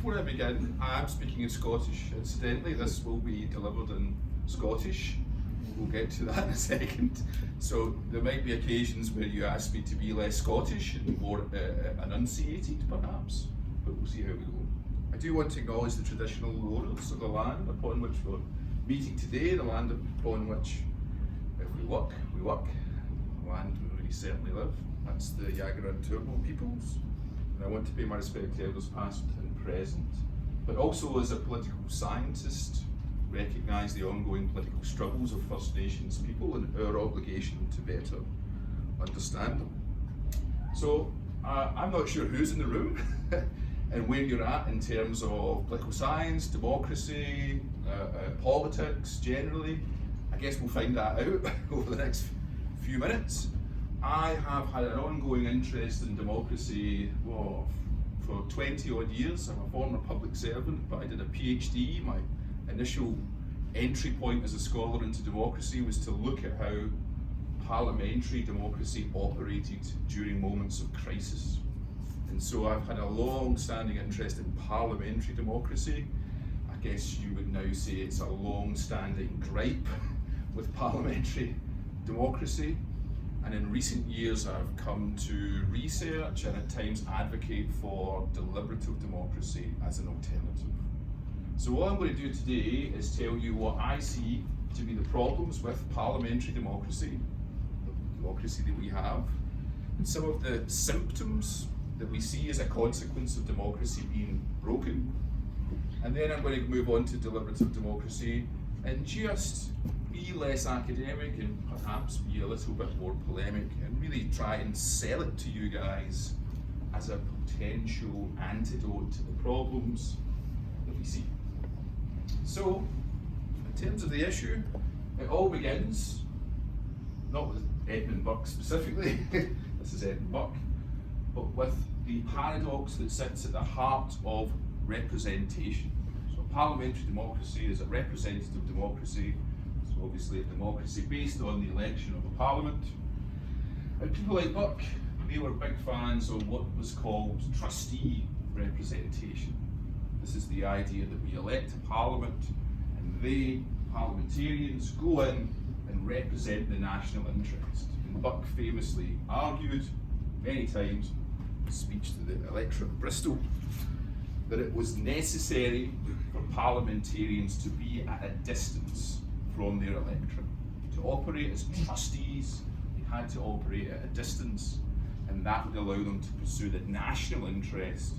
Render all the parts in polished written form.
before I begin, I am speaking in Scottish. Incidentally, this will be delivered in Scottish. We'll get to that in a second. So there might be occasions where you ask me to be less Scottish and more enunciated, perhaps, but we'll see how we go. I do want to acknowledge the traditional owners of the land upon which we're meeting today, the land upon which, if we work, the land where we certainly live. That's the Yagara and Turrbal peoples. And I want to pay my respect to elders past and present, but also as a political scientist, recognise the ongoing political struggles of First Nations people and our obligation to better understand them. So I'm not sure who's in the room and where you're at in terms of political science, democracy, politics generally. I guess we'll find that out over the next few minutes. I have had an ongoing interest in democracy for 20 odd years. I'm a former public servant, but I did a PhD. My initial entry point as a scholar into democracy was to look at how parliamentary democracy operated during moments of crisis. And so I've had a long-standing interest in parliamentary democracy. I guess you would now say it's a long-standing gripe with parliamentary democracy. And in recent years, I've come to research and at times advocate for deliberative democracy as an alternative. So what I'm going to do today is tell you what I see to be the problems with parliamentary democracy, the democracy that we have, and some of the symptoms that we see as a consequence of democracy being broken. And then I'm going to move on to deliberative democracy and just be less academic and perhaps be a little bit more polemic and really try and sell it to you guys as a potential antidote to the problems that we see. So, in terms of the issue, it all begins, not with Edmund Burke specifically, this is Edmund Burke, but with the paradox that sits at the heart of representation. So parliamentary democracy is a representative democracy. Obviously a democracy based on the election of a parliament. And people like Burke, they were big fans of what was called trustee representation. This is the idea that we elect a parliament and they, parliamentarians, go in and represent the national interest. And Burke famously argued many times in a speech to the electorate of Bristol that it was necessary for parliamentarians to be at a distance from their electorate. To operate as trustees, they had to operate at a distance, and that would allow them to pursue the national interest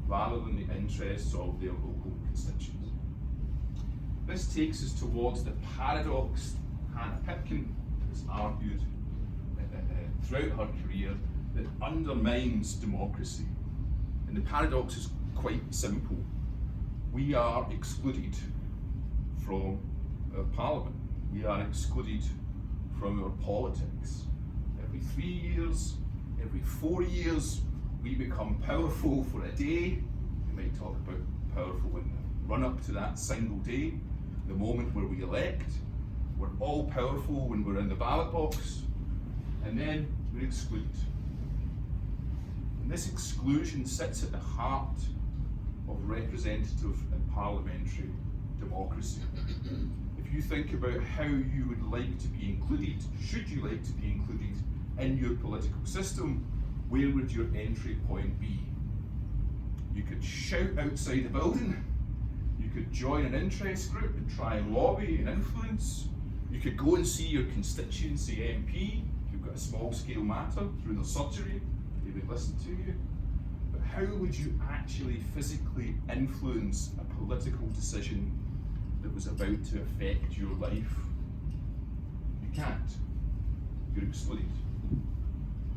rather than the interests of their local constituents. This takes us towards the paradox Hannah Pitkin has argued throughout her career that undermines democracy. And the paradox is quite simple. We are excluded from our parliament. We are excluded from our politics. Every 3 years, every 4 years, we become powerful for a day. We might talk about powerful in the run up to that single day, the moment where we elect. We're all powerful when we're in the ballot box, and then we're excluded. And this exclusion sits at the heart of representative and parliamentary democracy. If you think about how you would like to be included, should you like to be included in your political system, where would your entry point be? You could shout outside the building, you could join an interest group and try and lobby and influence, you could go and see your constituency MP, if you've got a small scale matter, through their surgery, they would listen to you. But how would you actually physically influence a political decision that was about to affect your life? You can't. You're excluded.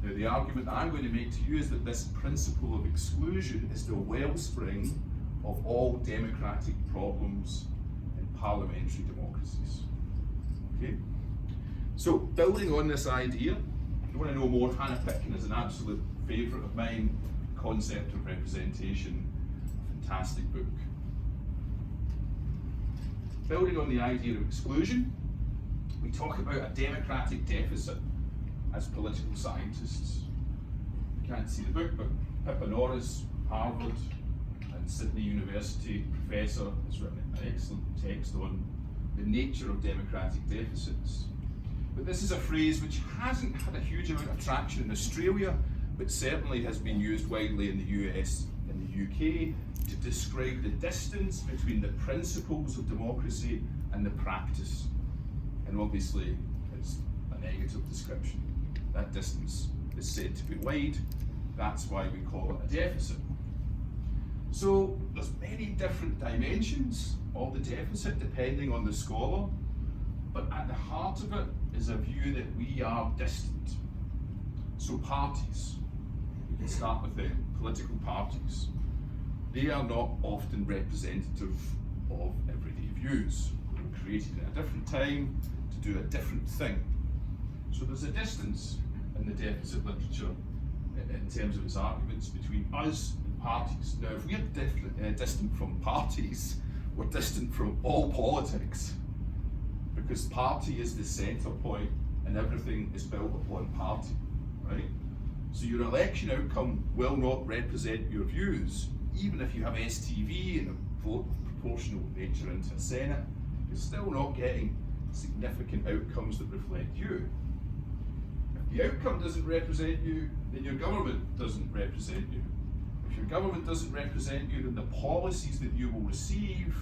Now, the argument that I'm going to make to you is that this principle of exclusion is the wellspring of all democratic problems in parliamentary democracies. Okay? So, building on this idea, if you want to know more, Hannah Pitkin is an absolute favourite of mine. Concept of representation, a fantastic book. Building on the idea of exclusion, we talk about a democratic deficit as political scientists. You can't see the book, but Pippa Norris, Harvard, and Sydney University professor, has written an excellent text on the nature of democratic deficits. But this is a phrase which hasn't had a huge amount of traction in Australia, but certainly has been used widely in the US and the UK to describe the distance between the principles of democracy and the practice. And obviously, it's a negative description. That distance is said to be wide. That's why we call it a deficit. So there's many different dimensions of the deficit depending on the scholar, but at the heart of it is a view that we are distant. So parties, we can start with them, political parties. They are not often representative of everyday views. They were created in a different time to do a different thing. So there's a distance in the deficit literature in terms of its arguments between us and parties. Now, if we are distant from parties, we're distant from all politics, because party is the centre point and everything is built upon party, right? So your election outcome will not represent your views. Even if you have STV and a vote of proportional nature into a Senate, you're still not getting significant outcomes that reflect you. If the outcome doesn't represent you, then your government doesn't represent you. If your government doesn't represent you, then the policies that you will receive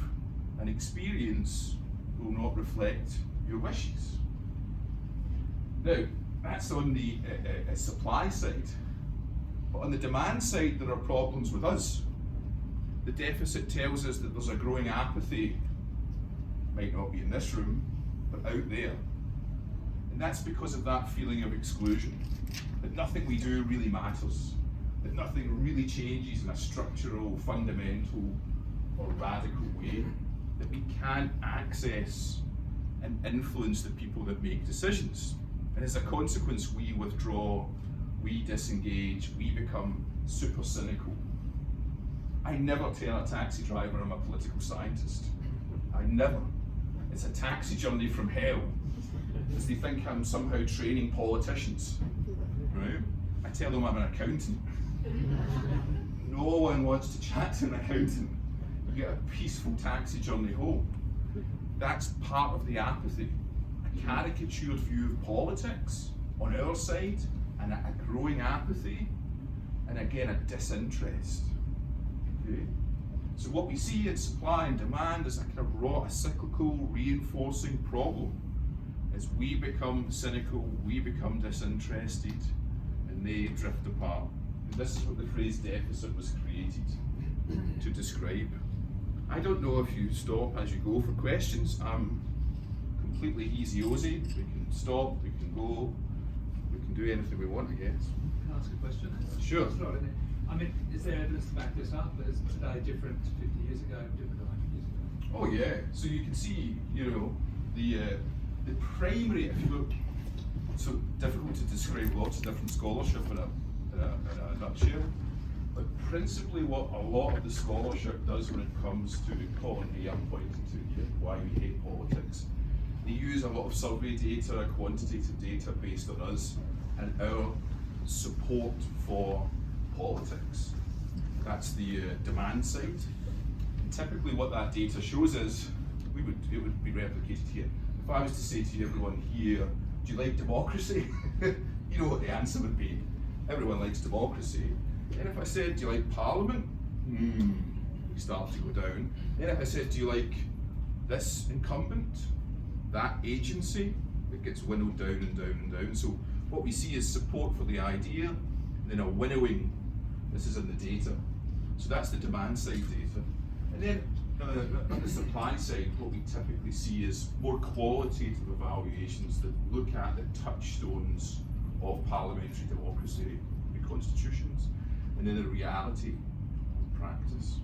and experience will not reflect your wishes. Now, that's on the supply side. But on the demand side, there are problems with us. The deficit tells us that there's a growing apathy, might not be in this room, but out there. And that's because of that feeling of exclusion, that nothing we do really matters, that nothing really changes in a structural, fundamental, or radical way, that we can't access and influence the people that make decisions. And as a consequence, we withdraw, we disengage, we become super cynical. I never tell a taxi driver I'm a political scientist. I never. It's a taxi journey from hell, because they think I'm somehow training politicians, right? I tell them I'm an accountant. No one wants to chat to an accountant. You get a peaceful taxi journey home. That's part of the apathy. A caricatured view of politics on our side, and a growing apathy, and again a disinterest. Okay? So what we see in supply and demand is a kind of a cyclical, reinforcing problem. As we become cynical, we become disinterested, and they drift apart. And this is what the phrase deficit was created to describe. I don't know if you stop as you go for questions. I'm completely easy-ozy. We can stop, we can go, we can do anything we want, I guess. Can I ask a question? Sure. It's not, isn't it? I mean, is there evidence to back this up? Is today different 50 years ago, different 100 years ago? Oh yeah. So you can see, you know, the primary, if you look, it's so difficult to describe lots of different scholarship in a nutshell. But principally what a lot of the scholarship does when it comes to Colin Hay, I'm pointing to here, why we hate politics, they use a lot of survey data, quantitative data based on us and our support for politics. That's the demand side. And typically what that data shows is, it would be replicated here. If I was to say to everyone here, do you like democracy? You know what the answer would be. Everyone likes democracy. And if I said, do you like Parliament? We start to go down. And if I said, do you like this incumbent, that agency, it gets winnowed down and down and down. So what we see is support for the idea, and then a winnowing. This is in the data. So that's the demand side data. And then on the supply side, what we typically see is more qualitative evaluations that look at the touchstones of parliamentary democracy, the constitutions, and then the reality of practice.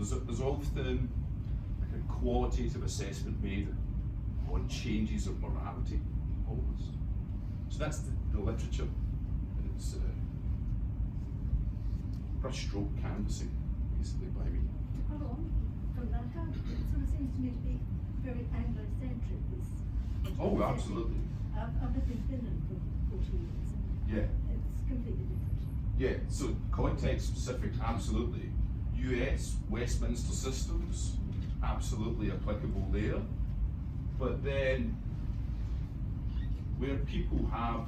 So there's often like a qualitative assessment made on changes of morality, almost. So that's the literature, and it's brushstroke canvassing, basically, by me. To follow on from that, it sort of seems to me to be very Anglo-centric. Oh, absolutely. I've lived in Finland for 40 years, and Yeah. it's completely different. Yeah, so context specific, absolutely. US, Westminster systems, absolutely applicable there. But then, where people have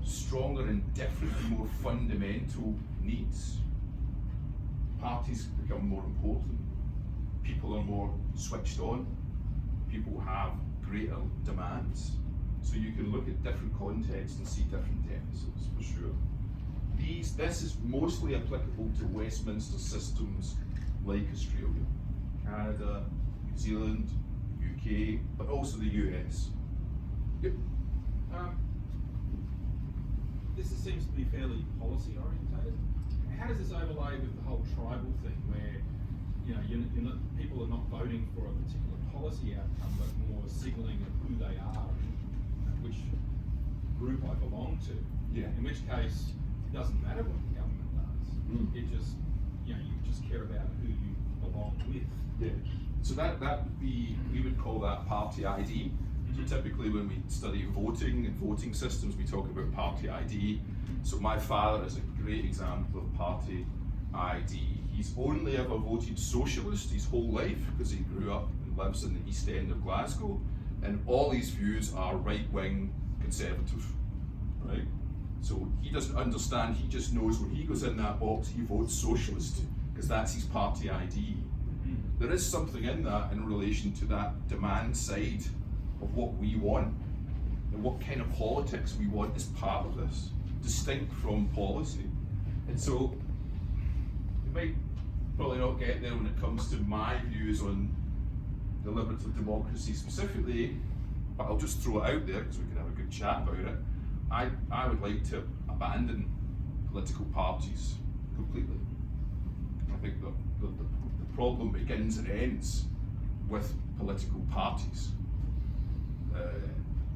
stronger and different and more fundamental needs, parties become more important. People are more switched on. People have greater demands. So you can look at different contexts and see different deficits, for sure. This is mostly applicable to Westminster systems like Australia, Canada, New Zealand, UK, but also the US. Yep. This seems to be fairly policy orientated. How does this overlay with the whole tribal thing, where you're not, people are not voting for a particular policy outcome, but more signalling of who they are and which group I belong to? Yeah. In which case, it doesn't matter what the government does. It just, you just care about who you belong with. Yeah. So that would be, we would call that party ID. So typically when we study voting and voting systems, we talk about party ID. So my father is a great example of party ID. He's only ever voted socialist his whole life because he grew up and lives in the East End of Glasgow, and all his views are right-wing conservative, right? So he doesn't understand, he just knows when he goes in that box, he votes socialist because that's his party ID. There is something in that in relation to that demand side of what we want and what kind of politics we want as part of this, distinct from policy. And so, we might probably not get there when it comes to my views on deliberative democracy specifically, but I'll just throw it out there because we can have a good chat about it. I would like to abandon political parties completely. I think the problem begins and ends with political parties.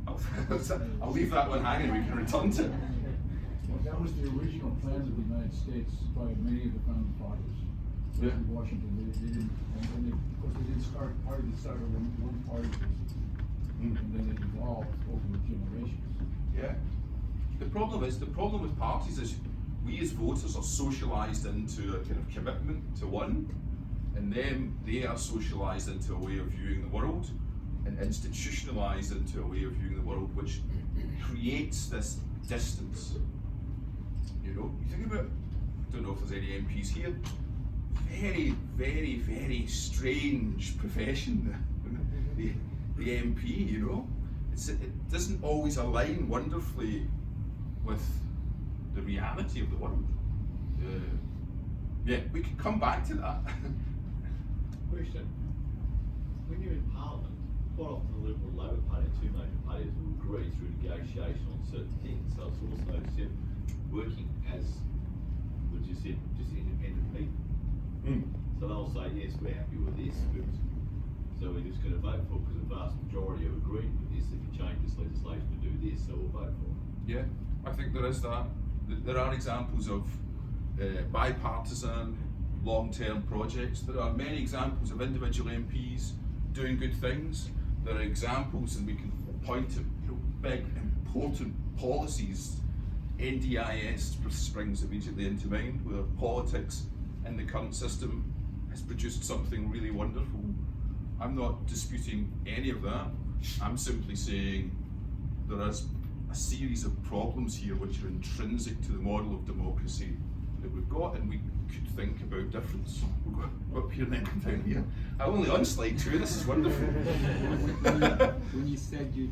I'll leave that one hanging, we can return to it. Well, that was the original plans of the United States by many of the founding fathers. Yeah. In Washington, they didn't, and they, of course, they didn't start one party, and then it evolved over the generations. Yeah. The problem with parties is we as voters are socialised into a kind of commitment to one, and then they are socialised into a way of viewing the world, and institutionalised into a way of viewing the world, which creates this distance. You think about, I don't know if there's any MPs here, very, very, very strange profession, the MP, it doesn't always align wonderfully with the reality of the world. Yeah, we can come back to that. Question. When you're in Parliament, quite often the Liberal and Labor Party, two major parties, will agree through negotiation on certain things. So it's also working as, what you said, just independent people. So they'll say, yes, we're happy with this, so we're just going to vote for it because the vast majority have agreed with this. If you change this legislation to do this, so we'll vote for it. Yeah, I think there is that. There are examples of bipartisan, long-term projects. There are many examples of individual MPs doing good things. There are examples, and we can point to big, important policies. NDIS springs immediately into mind, where politics in the current system has produced something really wonderful. I'm not disputing any of that. I'm simply saying there is a series of problems here which are intrinsic to the model of democracy that we've got, and we could think about difference. We'll go up here and then come down here. I'm only on slide 2, this is wonderful. When you said you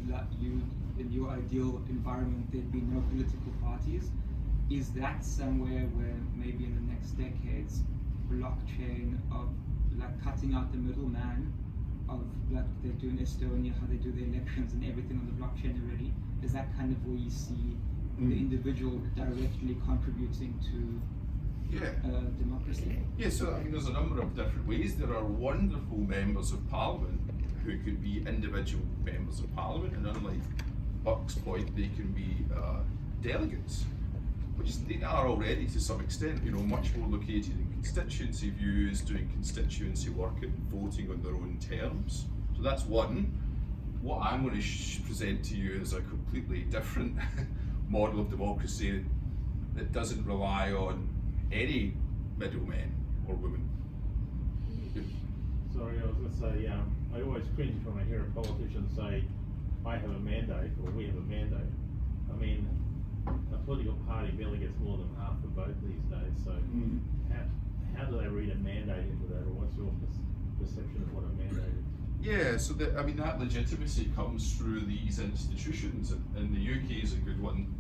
in your ideal environment there'd be no political parties, is that somewhere where maybe in the next decades blockchain of cutting out the middleman of like they do in Estonia, how they do the elections and everything on the blockchain already? Is that kind of where you see the individual directly contributing to democracy? Yeah, so I mean there's a number of different ways. There are wonderful members of parliament who could be individual members of parliament, and unlike Buck's point, they can be delegates, which they are already to some extent, much more located in constituency views, doing constituency work and voting on their own terms. So that's one. What I'm going to present to you is a completely different model of democracy that doesn't rely on any middlemen or women. Sorry, I was going to say, I always cringe when I hear a politician say, I have a mandate, or we have a mandate. I mean, a political party barely gets more than half the vote these days, so how do they read a mandate into that, or what's your perception of what a mandate is? Yeah, so that legitimacy comes through these institutions, and the UK is a good one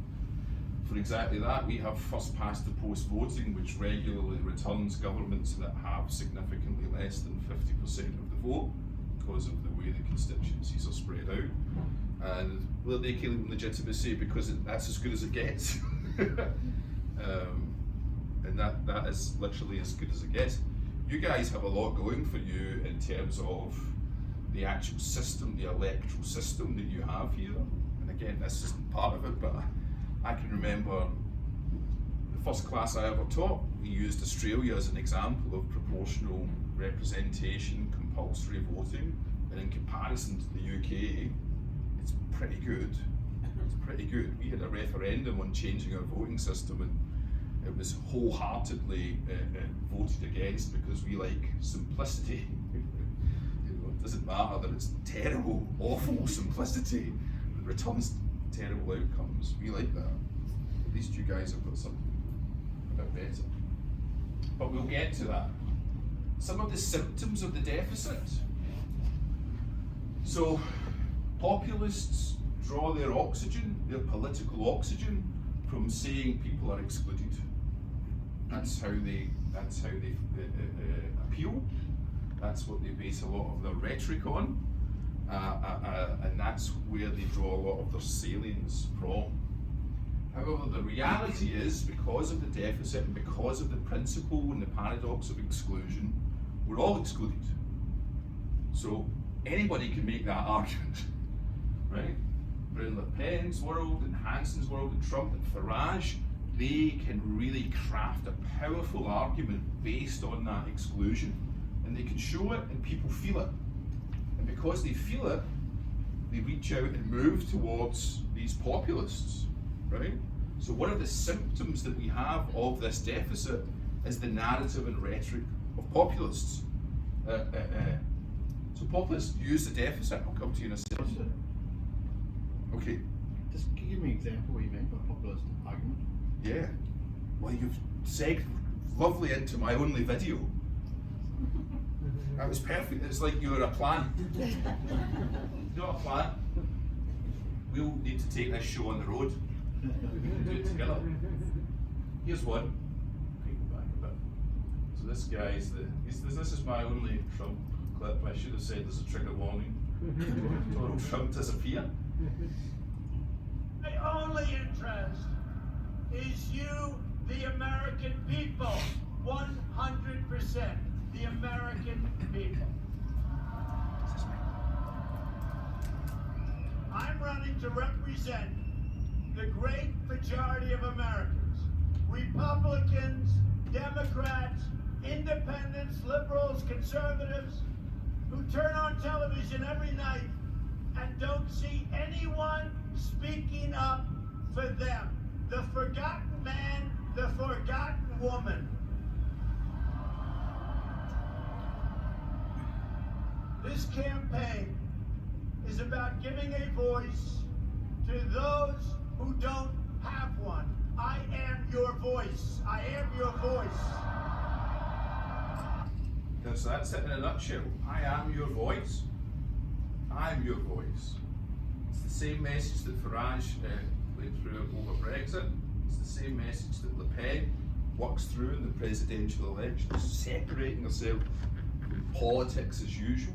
for exactly that. We have first past the post voting, which regularly returns governments that have significantly less than 50% of the vote because of the way the constituencies are spread out. And well, they claim legitimacy because that's as good as it gets. And that is literally as good as it gets. You guys have a lot going for you in terms of the actual system, the electoral system that you have here. And again, this isn't part of it, but I can remember the first class I ever taught, we used Australia as an example of proportional representation, compulsory voting, and in comparison to the UK, it's pretty good. It's pretty good. We had a referendum on changing our voting system, and it was wholeheartedly voted against because we like simplicity. It doesn't matter that it's terrible, awful simplicity that returns terrible outcomes. We like that. At least you guys have got something a bit better. But we'll get to that. Some of the symptoms of the deficit. So, populists draw their oxygen, their political oxygen, from saying people are excluded. That's how they appeal. That's what they base a lot of their rhetoric on, and that's where they draw a lot of their salience from. However, the reality is, because of the deficit and because of the principle and the paradox of exclusion, we're all excluded. So anybody can make that argument, right? But in Le Pen's world, in Hanson's world, in Trump, and Farage, they can really craft a powerful argument based on that exclusion. And they can show it and people feel it. And because they feel it, they reach out and move towards these populists, right? So one of the symptoms that we have of this deficit is the narrative and rhetoric of populists. So populists use the deficit. I'll come to you in a second. Okay. Just give me an example what you mean by populist argument. Yeah. Well, you've segued lovely into my only video. That was perfect. It's like you were a plan. Not a plan. We'll need to take this show on the road. We can do it together. Here's one. Take it back a bit. So this guy's this is my only Trump clip. I should have said there's a trigger warning. Donald Trump disappear. My only interest is you, the American people. 100%. The American people. I'm running to represent the great majority of Americans. Republicans, Democrats, independents, liberals, conservatives, who turn on television every night and don't see anyone speaking up for them. The forgotten man, the forgotten woman. This campaign is about giving a voice to those who don't have one. I am your voice. I am your voice. So that's it in a nutshell. I am your voice. I am your voice. It's the same message that Farage played through over Brexit. It's the same message that Le Pen works through in the presidential election, separating herself from politics as usual,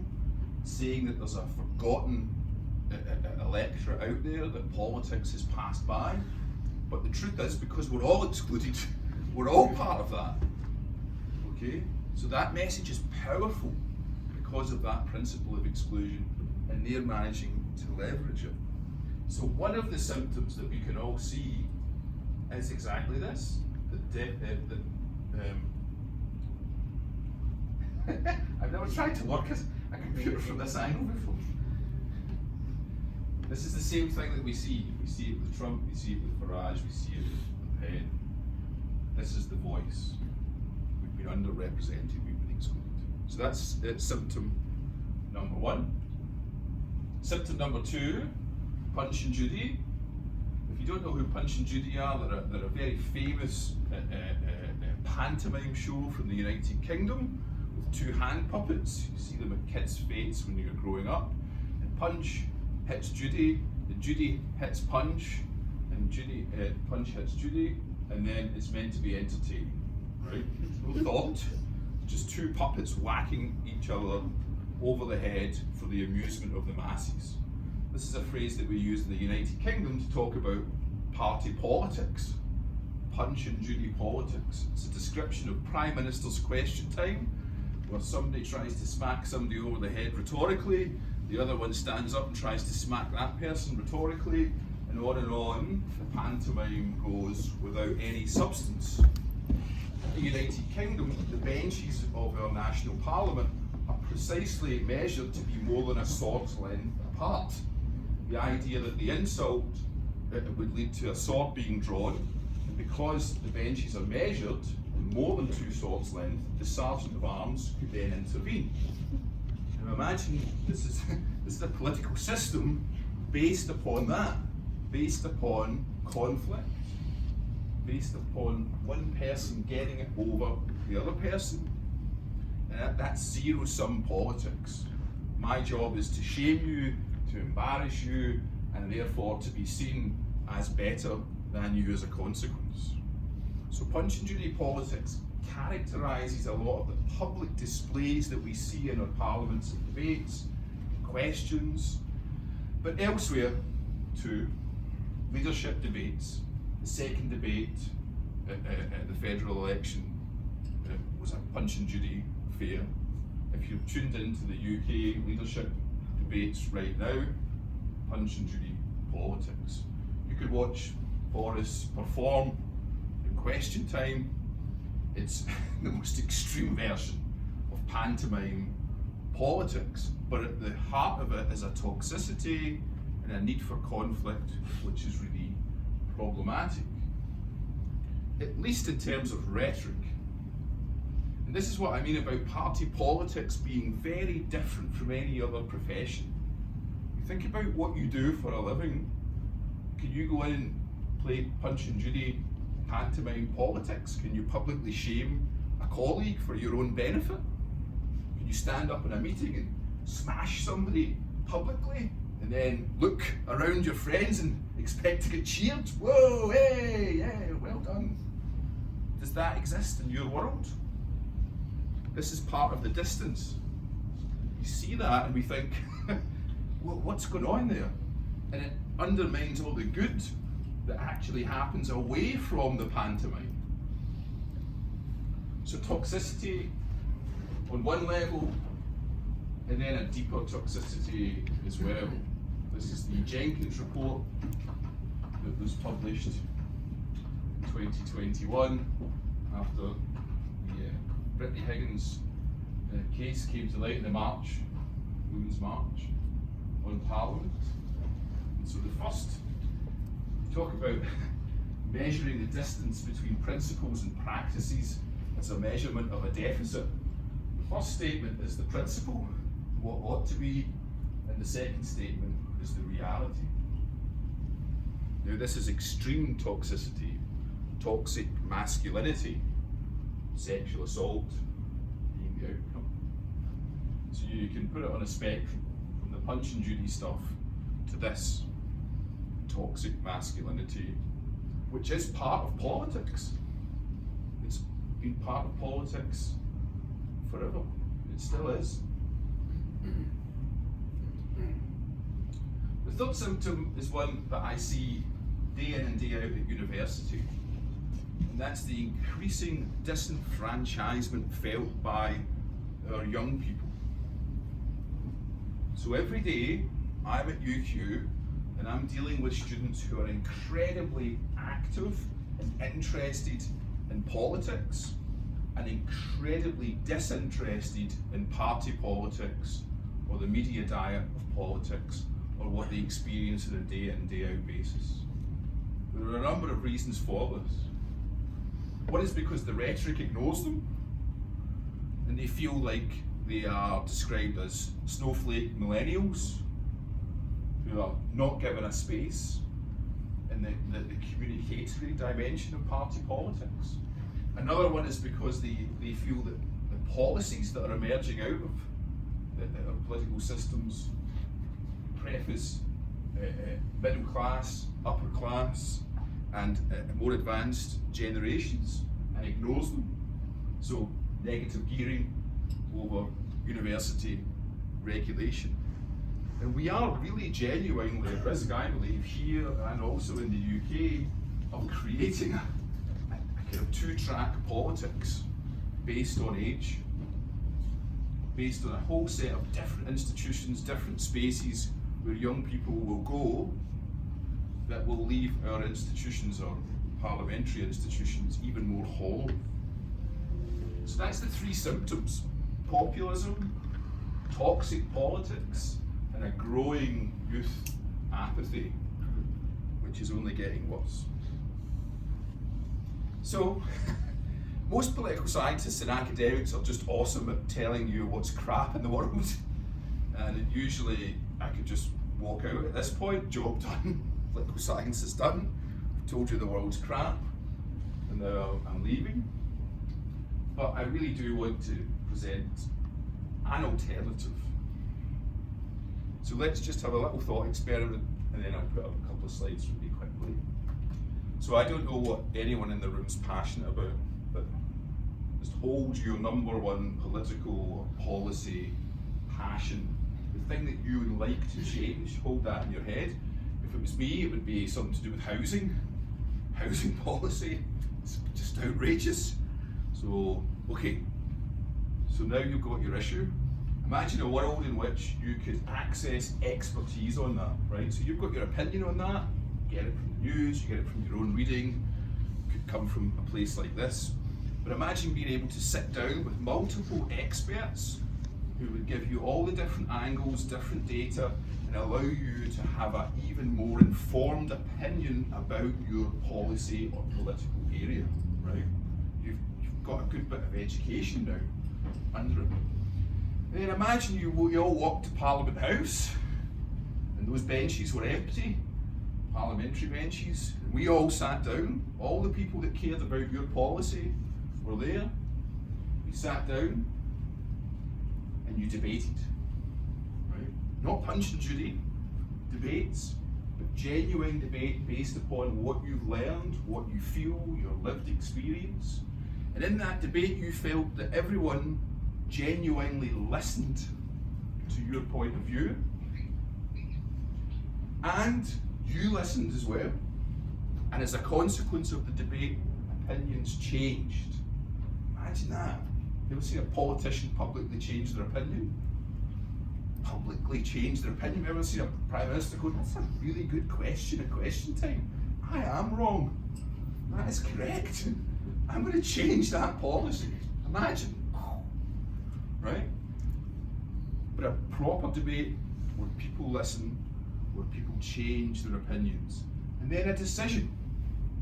saying that there's a forgotten electorate out there, that politics has passed by. But the truth is, because we're all excluded, we're all part of that. Okay? So that message is powerful because of that principle of exclusion, and they're managing to leverage it. So one of the symptoms that we can all see is exactly this. I've never tried to work a computer from this angle before. This is the same thing that we see. We see it with Trump, we see it with Farage, we see it with Le Pen. This is the voice. We've been underrepresented, we've been excluded. So that's symptom number one. Symptom number two, Punch and Judy. If you don't know who Punch and Judy are, they're a very famous pantomime show from the United Kingdom with two hand puppets. You see them at kids' fates when you're growing up. And Punch hits Judy, and Judy hits Punch, and Punch hits Judy, and then it's meant to be entertaining, right? No thought, just two puppets whacking each other over the head for the amusement of the masses. This is a phrase that we use in the United Kingdom to talk about party politics. Punch and Judy politics. It's a description of Prime Minister's question time, where somebody tries to smack somebody over the head rhetorically, the other one stands up and tries to smack that person rhetorically, and on the pantomime goes without any substance. In the United Kingdom, the benches of our national parliament are precisely measured to be more than a sword's length apart. The idea that the insult would lead to a sword being drawn, and because the benches are measured in more than 2 swords length, the sergeant of arms could then intervene. Now imagine this is a political system based upon that, based upon conflict, based upon one person getting it over the other person. And that's zero-sum politics. My job is to shame you, to embarrass you, and therefore to be seen as better than you as a consequence. So Punch and Judy politics characterises a lot of the public displays that we see in our parliaments and debates, questions, but elsewhere too. Leadership debates. The second debate at the federal election was a Punch and Judy affair. If you've tuned into the UK leadership debates right now, Punch and Judy politics. You could watch Boris perform in Question Time. It's the most extreme version of pantomime politics, but at the heart of it is a toxicity and a need for conflict, which is really problematic, at least in terms of rhetoric. And this is what I mean about party politics being very different from any other profession. You think about what you do for a living. Can you go in and play Punch and Judy pantomime politics? Can you publicly shame a colleague for your own benefit? Can you stand up in a meeting and smash somebody publicly and then look around your friends and expect to get cheered? Whoa, hey, yeah, well done. Does that exist in your world? This is part of the distance. You see that and we think, what's going on there? And it undermines all the good that actually happens away from the pantomime. So toxicity on one level, and then a deeper toxicity as well. This is the Jenkins report that was published in 2021 after the Brittany Higgins case came to light in the March, Women's March on Parliament. And so the first, we talk about measuring the distance between principles and practices as a measurement of a deficit. The first statement is the principle, what ought to be, and the second statement is the reality. Now this is extreme toxicity, toxic masculinity, sexual assault being the outcome. So you can put it on a spectrum from the Punch and Judy stuff to this toxic masculinity, which is part of politics. It's been part of politics forever. It still is. The third symptom is one that I see day in and day out at university, and that's the increasing disenfranchisement felt by our young people. So every day I'm at UQ and I'm dealing with students who are incredibly active and interested in politics and incredibly disinterested in party politics or the media diet of politics or what they experience on a day in, day out basis. There are a number of reasons for this. One is because the rhetoric ignores them. and they feel like they are described as snowflake millennials who are not given a space in the communicatory dimension of party politics. Another one is because they feel that the policies that are emerging out of our political systems preface middle class, upper class, and more advanced generations, and ignores them. So negative gearing over university regulation. And we are really genuinely at risk, I believe, here and also in the UK, of creating a kind of two-track politics based on age, based on a whole set of different institutions, different spaces where young people will go, that will leave our institutions, or parliamentary institutions, even more hollow. So that's the three symptoms: populism, toxic politics, and a growing youth apathy, which is only getting worse. So, most political scientists and academics are just awesome at telling you what's crap in the world, and usually I could just walk out at this point, job done, political science is done, I've told you the world's crap, and now I'm leaving. But I really do want to present an alternative. So let's just have a little thought experiment, and then I'll put up a couple of slides really quickly. So I don't know what anyone in the room's passionate about, but just hold your number one political or policy passion, the thing that you would like to change, hold that in your head. If it was me, it would be something to do with housing policy. It's just outrageous. So, okay, so now you've got your issue. Imagine a world in which you could access expertise on that, right? So you've got your opinion on that, you get it from the news, you get it from your own reading, it could come from a place like this. But imagine being able to sit down with multiple experts who would give you all the different angles, different data, and allow you to have an even more informed opinion about your policy or political area, right? You've got a good bit of education now under it. And then imagine you all walked to Parliament House, and those benches were empty, parliamentary benches, and we all sat down. All the people that cared about your policy were there. We sat down, and you debated, right? Not Punch and Judy debates, but genuine debate based upon what you've learned, what you feel, your lived experience. And in that debate, you felt that everyone genuinely listened to your point of view, and you listened as well. And as a consequence of the debate, opinions changed. Imagine that. You ever seen a politician publicly change their opinion? Publicly change their opinion. You ever seen a Prime Minister go, "That's a really good question at question time. I am wrong. That is correct. I'm going to change that policy." Imagine. Right? But a proper debate where people listen, where people change their opinions. And then a decision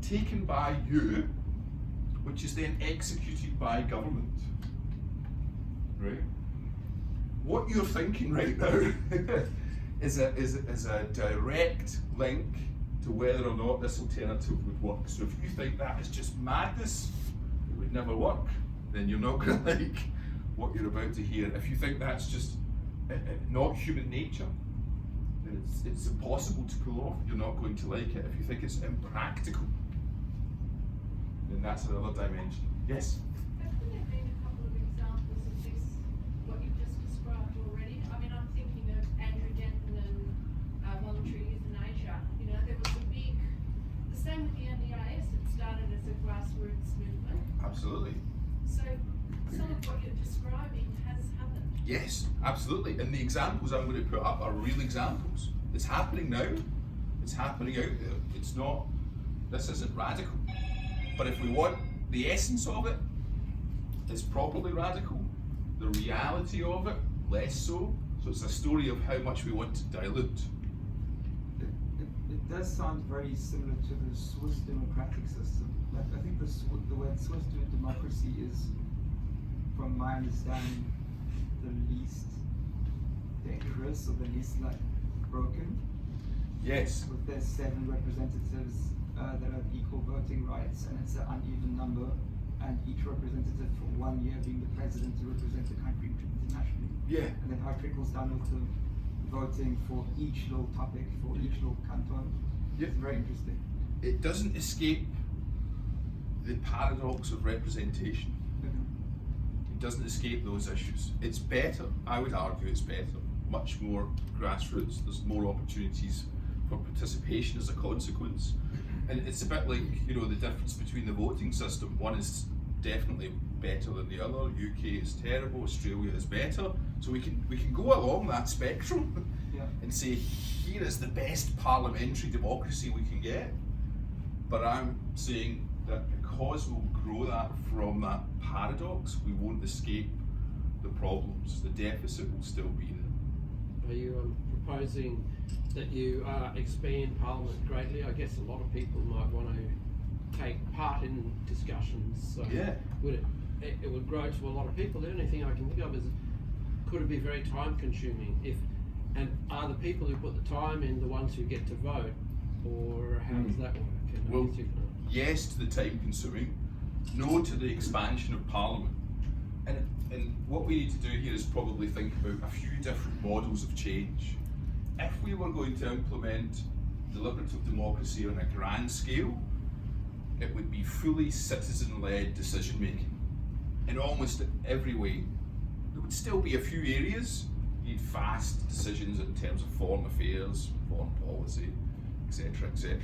taken by you, which is then executed by government. Right? What you're thinking right now is a direct link to whether or not this alternative would work. So if you think that is just madness, it would never work, then you're not going to like what you're about to hear. If you think that's just not human nature, then it's impossible to pull off, you're not going to like it. If you think it's impractical, then that's another dimension. Yes? Haven't there been a couple of examples of this, what you've just described already? I mean, I'm thinking of Andrew Denton and voluntary euthanasia. You know, there was the same with the NDIS, it started as a grassroots movement. Absolutely. So some of what you're describing has happened. Yes, absolutely. And the examples I'm going to put up are real examples. It's happening now. It's happening out there. It's not, this isn't radical. But if we want the essence of it, it's properly radical. The reality of it, less so. So it's a story of how much we want to dilute. It does sound very similar to the Swiss democratic system. Like, I think the word Swiss democracy is, from my understanding, the least dangerous or the least like broken. Yes. With their 7 representatives that have equal voting rights, and it's an uneven number, and each representative for 1 year being the president to represent the country internationally. Yeah. And then how it trickles down with the voting for each little topic, for each little canton. Yeah. It's very interesting. It doesn't escape the paradox of representation. It doesn't escape those issues. It's better, I would argue it's better, much more grassroots, there's more opportunities for participation as a consequence. And it's a bit like, you know, the difference between the voting system. One is definitely better than the other. UK is terrible, Australia is better. So we can go along that spectrum and say, here is the best parliamentary democracy we can get. But I'm saying that because we'll grow that from that paradox, we won't escape the problems. The deficit will still be there. Are you proposing that you expand Parliament greatly? I guess a lot of people might want to take part in discussions. So would it would grow to a lot of people. The only thing I can think of is, could it be very time consuming? And are the people who put the time in the ones who get to vote, or how does that work? And Well, yes to the time consuming, no to the expansion of Parliament. And what we need to do here is probably think about a few different models of change. If we were going to implement deliberative democracy on a grand scale, it would be fully citizen-led decision-making in almost every way. There would still be a few areas. You'd fast decisions in terms of foreign affairs, foreign policy, etc., etc.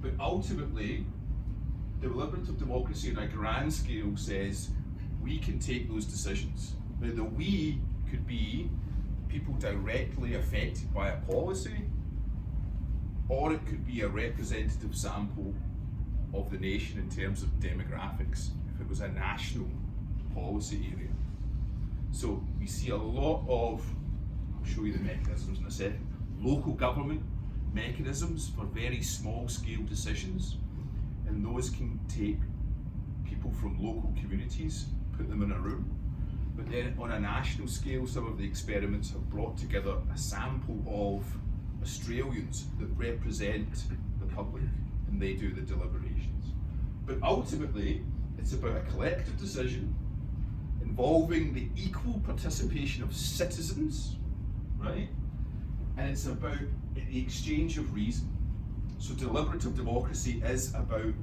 But ultimately, deliberative democracy on a grand scale says we can take those decisions. Now, the we could be people directly affected by a policy, or it could be a representative sample of the nation in terms of demographics, if it was a national policy area. So we see a lot of, I'll show you the mechanisms in a second, local government mechanisms for very small scale decisions, and those can take people from local communities, put them in a room. But then on a national scale, some of the experiments have brought together a sample of Australians that represent the public, and they do the deliberations. But ultimately, it's about a collective decision involving the equal participation of citizens, right? And it's about the exchange of reason. So deliberative democracy is about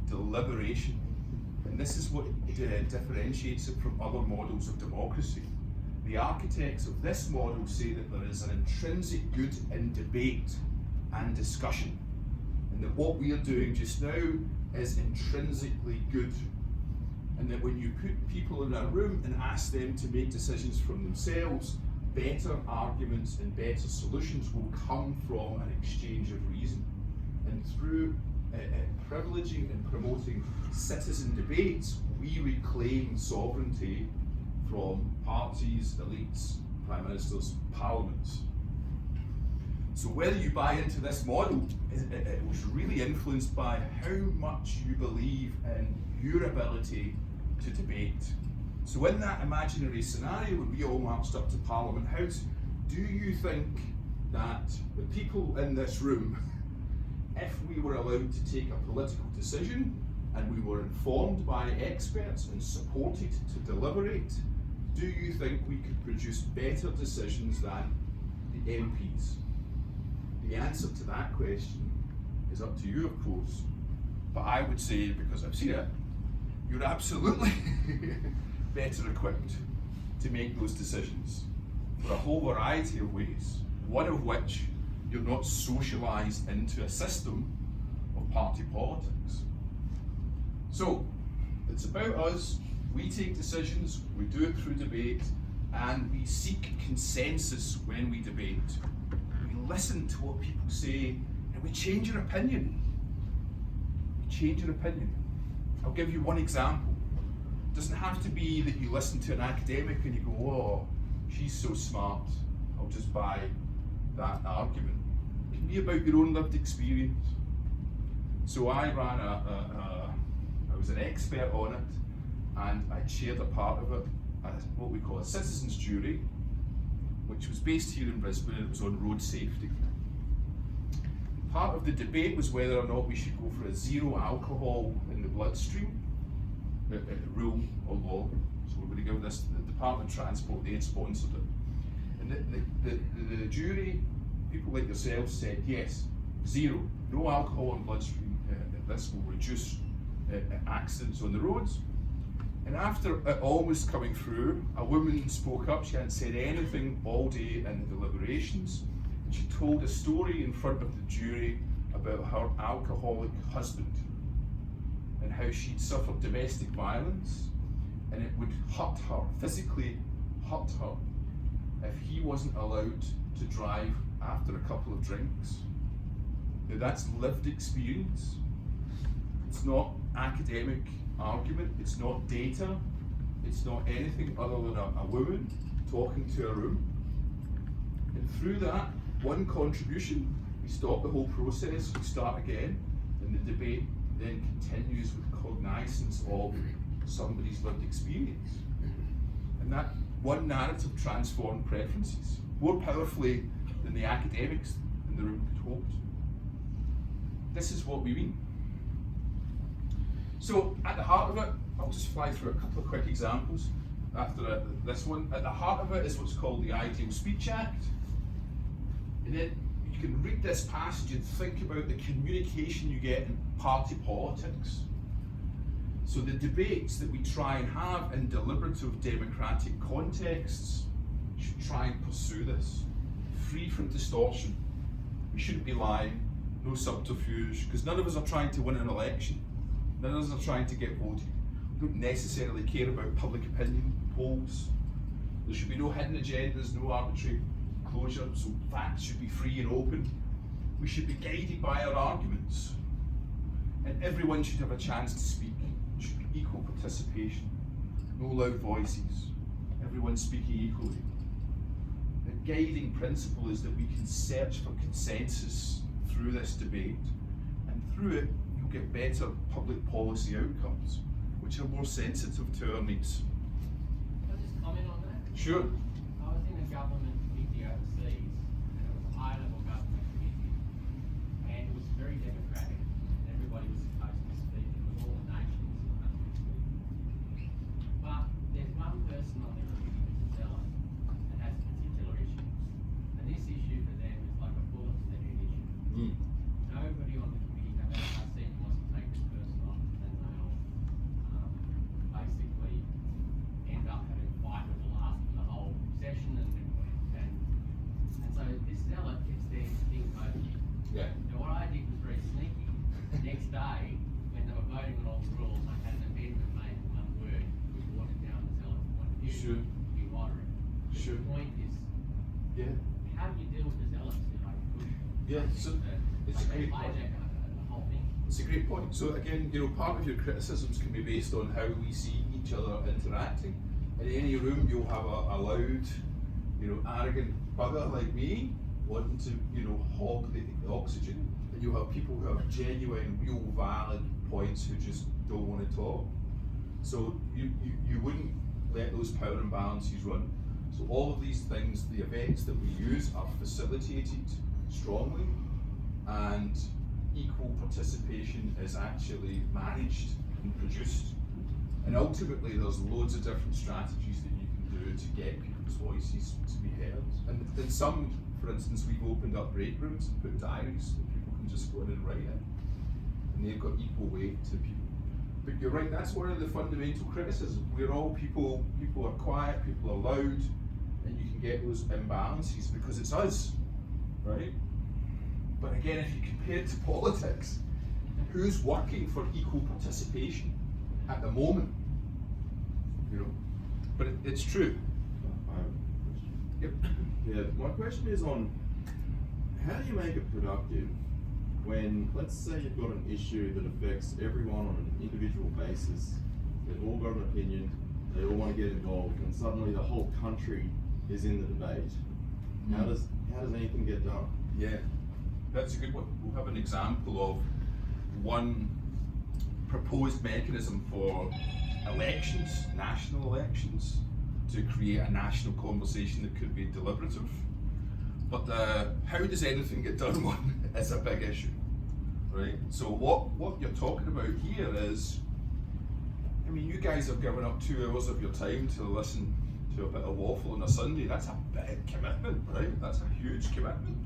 deliberation. And this is what differentiates it from other models of democracy. The architects of this model say that there is an intrinsic good in debate and discussion, and that what we are doing just now is intrinsically good, and that when you put people in a room and ask them to make decisions from themselves, better arguments and better solutions will come from an exchange of reason. And through privileging and promoting citizen debates, we reclaim sovereignty from parties, elites, prime ministers, parliaments. So whether you buy into this model, it was really influenced by how much you believe in your ability to debate. So in that imaginary scenario, when we all marched up to Parliament House, do you think that the people in this room, if we were allowed to take a political decision and we were informed by experts and supported to deliberate, do you think we could produce better decisions than the MPs? The answer to that question is up to you, of course. But I would say, because I've seen it, you're absolutely better equipped to make those decisions for a whole variety of ways, one of which you're not socialised into a system of party politics. So, it's about us, we take decisions, we do it through debate, and we seek consensus when we debate. We listen to what people say, and we change our opinion. We change our opinion. I'll give you one example. It doesn't have to be that you listen to an academic and you go, oh, she's so smart, I'll just buy that argument. It can be about your own lived experience. So I ran I was an expert on it, and I chaired a part of it, what we call a citizens' jury, which was based here in Brisbane, and it was on road safety. Part of the debate was whether or not we should go for a zero alcohol in the bloodstream rule or law. So we're going to give this to the Department of Transport. They had sponsored it, and the jury, people like yourselves, said yes, zero, no alcohol in bloodstream. This will reduce accidents on the roads. And after it almost coming through, a woman spoke up. She hadn't said anything all day in the deliberations. And she told a story in front of the jury about her alcoholic husband and how she'd suffered domestic violence, and it would hurt her, physically hurt her, if he wasn't allowed to drive after a couple of drinks. Now that's lived experience. It's not academic argument, it's not data, it's not anything other than a woman talking to a room. And through that one contribution, we stop the whole process, we start again, and the debate then continues with cognizance of somebody's lived experience. And that one narrative transformed preferences more powerfully than the academics in the room could hoped. This is what we mean. So at the heart of it, I'll just fly through a couple of quick examples after this one. At the heart of it is what's called the Ideal Speech Act. And then you can read this passage and think about the communication you get in party politics. So the debates that we try and have in deliberative democratic contexts should try and pursue this. Free from distortion. We shouldn't be lying, no subterfuge, because none of us are trying to win an election. None of us are trying to get voted. We don't necessarily care about public opinion polls. There should be no hidden agendas, no arbitrary closure, so facts should be free and open. We should be guided by our arguments. And everyone should have a chance to speak. There should be equal participation. No loud voices. Everyone speaking equally. The guiding principle is that we can search for consensus through this debate, and through it you'll get better public policy outcomes, which are more sensitive to our needs. Can I just comment on that? Sure. I was in a government committee overseas, and it was a high-level government committee, and it was very democratic, and everybody was supposed to speak. It was all the nations and countries speaking. But there's one person on the committee, Mr. Zeller, that has particular issues, and this issue for them is like a bullet for their issue. Nobody on the committee, no matter how sick, wants to take this person on, and they'll basically end up having a fight that will last for the whole session, and so this zealot gets their thing voted. Yeah. Now what I did was very sneaky. The next day, when they were voting on all the rules, I had an amendment made in one word, which watered down the zealot's point of view. Sure. To be moderate. Sure. The point is, how do you deal with the zealots who like push? Yeah, so it's a great point. The whole thing. It's a great point. So again, part of your criticisms can be based on how we see each other interacting. In any room, you'll have a loud, arrogant bugger like me wanting to, hog the oxygen, and you'll have people who have genuine, real, valid points who just don't want to talk. So you wouldn't let those power imbalances run. So all of these things, the events that we use, are facilitated strongly, and equal participation is actually managed and produced. And ultimately there's loads of different strategies that you can do to get people's voices to be heard. And in some, for instance, we've opened up break rooms and put diaries that people can just go in and write in, and they've got equal weight to people. But you're right, that's one of the fundamental criticisms. We're all people are quiet, people are loud, and you can get those imbalances because it's us, right? But again, if you compare it to politics, who's working for equal participation at the moment? But it's true. I have a question. Yep. Yeah, my question is on how do you make it productive when, let's say you've got an issue that affects everyone on an individual basis, they've all got an opinion, they all want to get involved, and suddenly the whole country is in the debate. How does anything get done? Yeah, that's a good one. We'll have an example of one proposed mechanism for elections, national elections, to create a national conversation that could be deliberative. But how does anything get done one is a big issue, right? So what you're talking about here is, I mean, you guys have given up 2 hours of your time to listen to a bit of waffle on a Sunday. That's a big commitment, right? That's a huge commitment.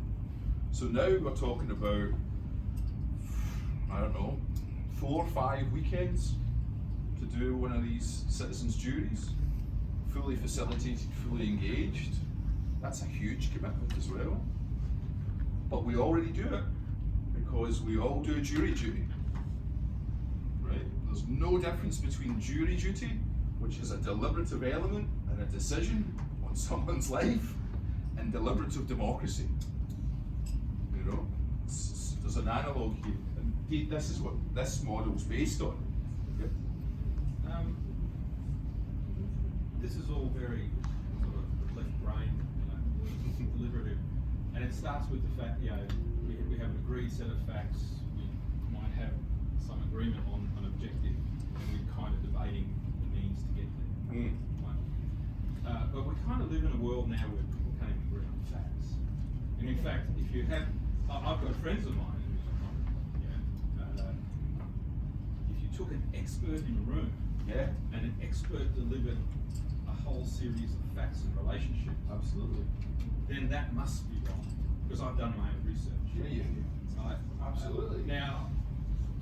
So now we're talking about, I don't know, 4 or 5 weekends to do one of these citizens' juries, fully facilitated, fully engaged. That's a huge commitment as well. But we already do it because we all do jury duty, right? There's no difference between jury duty, which is a deliberative element and a decision on someone's life, and deliberative democracy. You know, there's an analogue here, and this is what this model's based on. Yep. This is all very sort of left brain, deliberative, and it starts with the fact, we have an agreed set of facts. We might have some agreement on an objective, and we're kind of debating the means to get there. Right? But we kind of live in a world now where people can't even agree on facts. And in fact, if you have, I've got friends of mine who, if you took an expert in a room, and an expert delivered a whole series of facts and relationships, absolutely, then that must be wrong, because I've done my own research. Yeah. Right? Absolutely. Now,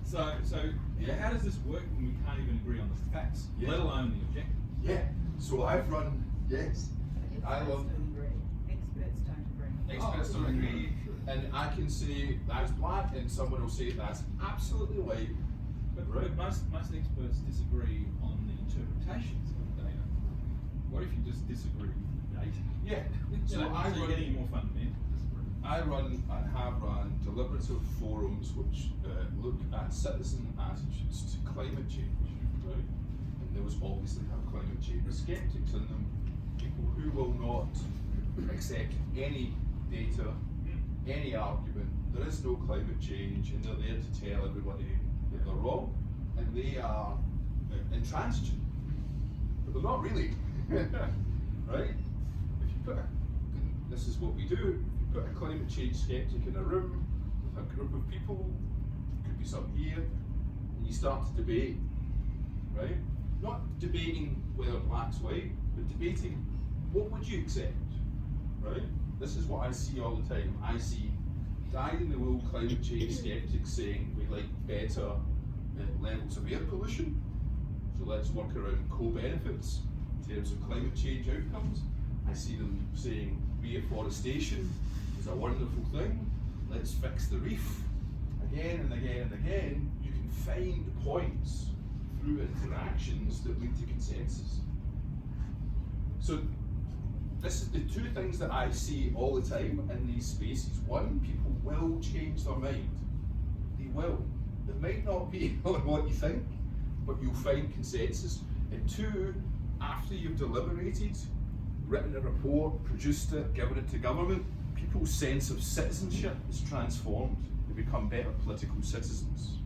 so how does this work when we can't even agree on the facts, Yeah. let alone the objective? Yeah. So I've run. Yes. I love. Experts don't agree. Experts don't agree, and I can say that's black, and someone will say that's absolutely white. But most experts disagree on the interpretations of the data. What if you just disagree with the data? Yeah. So I you're run. getting more fundamental. I run and have run deliberative forums which look at citizen attitudes to climate change, right? And those obviously have climate change skeptics in them, people who will not accept any data, any argument. There is no climate change, and they're there to tell everybody that they're wrong, and they are intransigent, but they're not really, right? If you put this is what we do. Put a climate change skeptic in a room with a group of people, could be some here, and you start to debate, right? Not debating whether black's white, but debating what would you accept, right? This is what I see all the time. I see dyed-in-the-wool climate change skeptics saying we'd like better levels of air pollution, so let's work around co-benefits in terms of climate change outcomes. I see them saying reforestation is a wonderful thing, let's fix the reef. Again and again and again, you can find points through interactions that lead to consensus. So this is the 2 things that I see all the time in these spaces. 1, people will change their mind. They will. It might not be on what you think, but you'll find consensus. And 2, after you've deliberated, written a report, produced it, given it to government, people's sense of citizenship is transformed. They become better political citizens.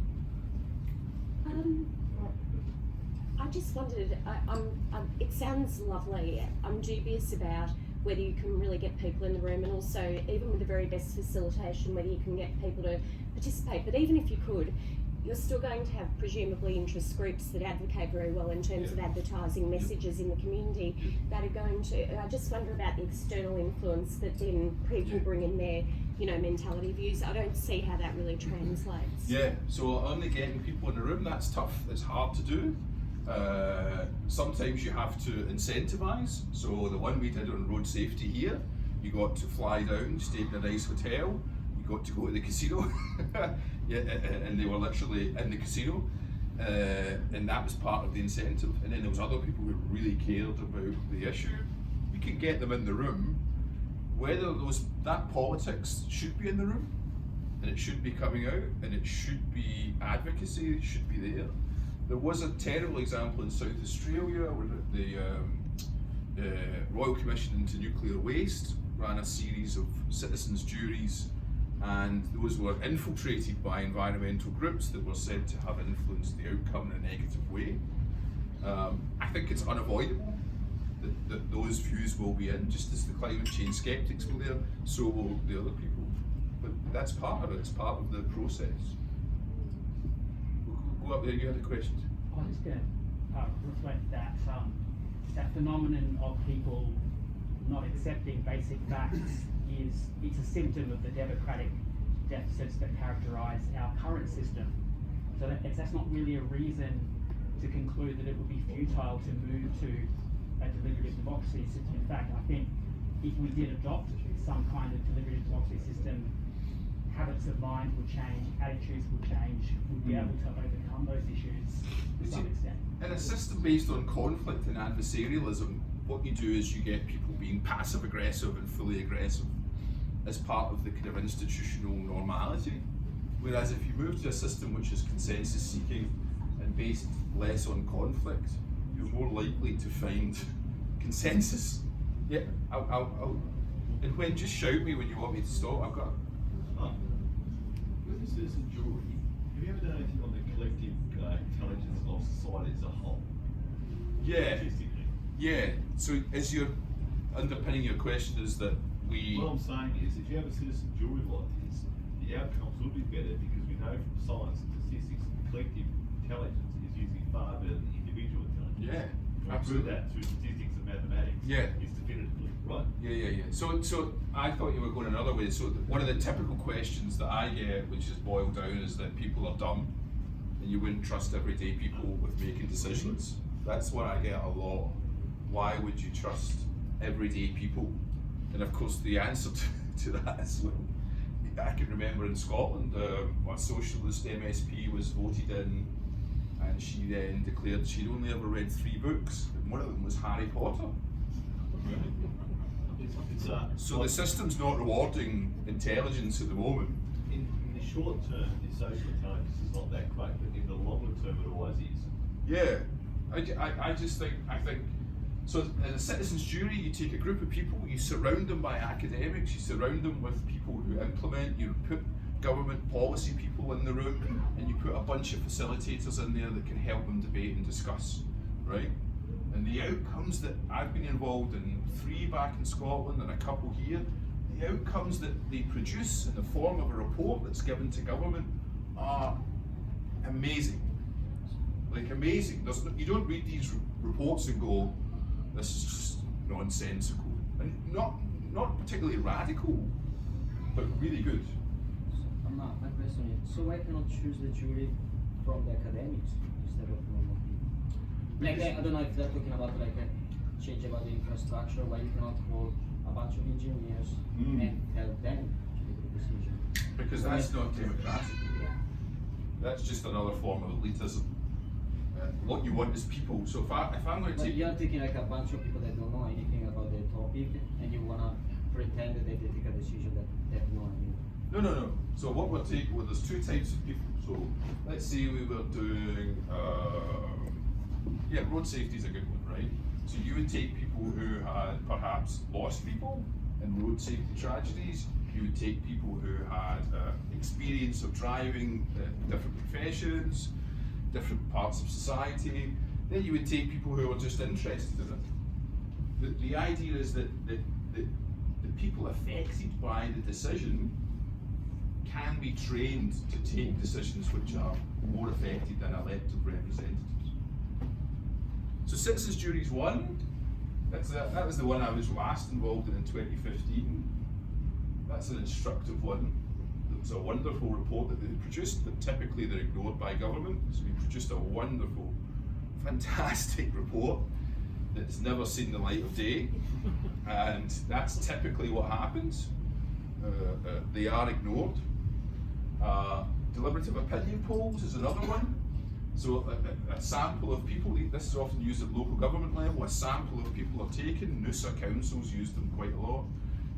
I just wondered, it sounds lovely. I'm dubious about whether you can really get people in the room, and also even with the very best facilitation, whether you can get people to participate. But even if you could, you're still going to have presumably interest groups that advocate very well in terms of advertising messages in the community that are going to, I just wonder about the external influence that then people bring in their, mentality views. I don't see how that really translates. Yeah, so only getting people in the room, that's tough, it's hard to do. Sometimes you have to incentivize. So the one we did on road safety here, you got to fly down, stay in a nice hotel, you got to go to the casino, and they were literally in the casino, and that was part of the incentive. And then there was other people who really cared about the issue. We could get them in the room. Whether that politics should be in the room, and it should be coming out, and it should be advocacy, it should be there. There was a terrible example in South Australia where the Royal Commission into Nuclear Waste ran a series of citizens' juries, and those were infiltrated by environmental groups that were said to have influenced the outcome in a negative way. I think it's unavoidable that those views will be in, just as the climate change skeptics will there, so will the other people. But that's part of it, it's part of the process. Go up there, you had a question. I was just going to reflect that that phenomenon of people not accepting basic facts it's a symptom of the democratic deficits that characterise our current system. So that's not really a reason to conclude that it would be futile to move to a deliberative democracy system. In fact, I think if we did adopt some kind of deliberative democracy system, habits of mind would change, attitudes would change, we'd be able to overcome those issues to some extent. In a system based on conflict and adversarialism, what you do is you get people being passive aggressive and fully aggressive as part of the kind of institutional normality. Whereas if you move to a system which is consensus seeking and based less on conflict, you're more likely to find consensus. Yeah, and when, just shout me when you want me to stop. I've got. With the citizen jury, have you ever done anything on the collective intelligence of society as a whole? Yeah. Yeah. So as you're underpinning your question is that we. What I'm saying is, if you have a citizen jury like this, the outcomes will be better because we know from science and statistics that collective intelligence is usually far better than individual intelligence. Yeah. I prove that through statistics and mathematics. Yeah. It's definitively right. Yeah. So I thought you were going another way. So one of the typical questions that I get, which is boiled down, is that people are dumb, and you wouldn't trust everyday people with making decisions. That's what I get a lot. Why would you trust everyday people? And of course, the answer to that is, well, I can remember in Scotland, a socialist MSP was voted in, and she then declared she'd only ever read 3 books, and one of them was Harry Potter. So the system's not rewarding intelligence at the moment. In the short term, the social intelligence is not that great, but in the longer term, it always is. Yeah, I think, so as a citizens jury, you take a group of people, you surround them by academics, you surround them with people who implement, you put government policy people in the room, and you put a bunch of facilitators in there that can help them debate and discuss, right? And the outcomes that I've been involved in, 3 back in Scotland and a couple here, the outcomes that they produce in the form of a report that's given to government are amazing. Like amazing. You don't read these reports and go, this is just nonsensical. And not particularly radical, but really good. My question is, so why cannot choose the jury from the academics instead of normal people? Like, I don't know if they're talking about like a change about the infrastructure, why you cannot call a bunch of engineers and tell them to make the decision. Because that's not democratic. That's just another form of elitism. What you want is people. So if I'm going to take. You're taking like a bunch of people that don't know anything about the topic, and you wanna pretend that they take a decision that they have no idea. No. So what we're taking, well, there's 2 types of people. So let's say we were doing, road safety is a good one, right? So you would take people who had perhaps lost people in road safety tragedies. You would take people who had experience of driving different professions, different parts of society. Then you would take people who are just interested in it. The idea is that the people affected by the decision can be trained to take decisions which are more effective than elected representatives. So citizens juries 1, that was the one I was last involved in 2015. That's an instructive one. It was a wonderful report that they produced, but typically they're ignored by government. So we produced a wonderful, fantastic report that's never seen the light of day. And that's typically what happens. They are ignored. Deliberative opinion polls is another one. So a sample of people, this is often used at local government level, a sample of people are taken, Noosa councils use them quite a lot.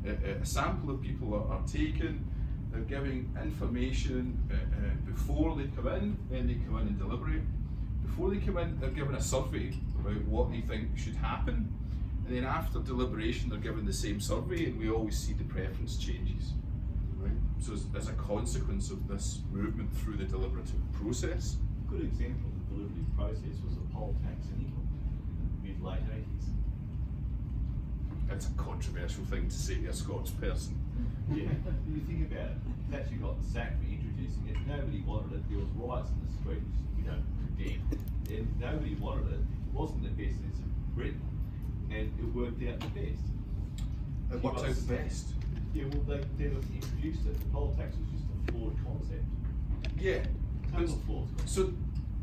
A sample of people are taken, they're giving information before they come in, then they come in and deliberate. Before they come in, they're given a survey about what they think should happen, and then after deliberation they're given the same survey, and we always see the preference changes. Right? So as a consequence of this movement through the deliberative process. A good example of the deliberative process was a poll tax in England in the mid-late 80s. It's a controversial thing to say to a Scots person. Yeah, when you think about it, it's actually got the sack for introducing it. Nobody wanted it. There was riots in the streets, we don't condemn. And nobody wanted it. It wasn't the best in Britain, and it worked out the best. It worked out the best. Yeah, well, they never introduced it. The poll tax was just a flawed concept. Yeah. Total flawed concept. So,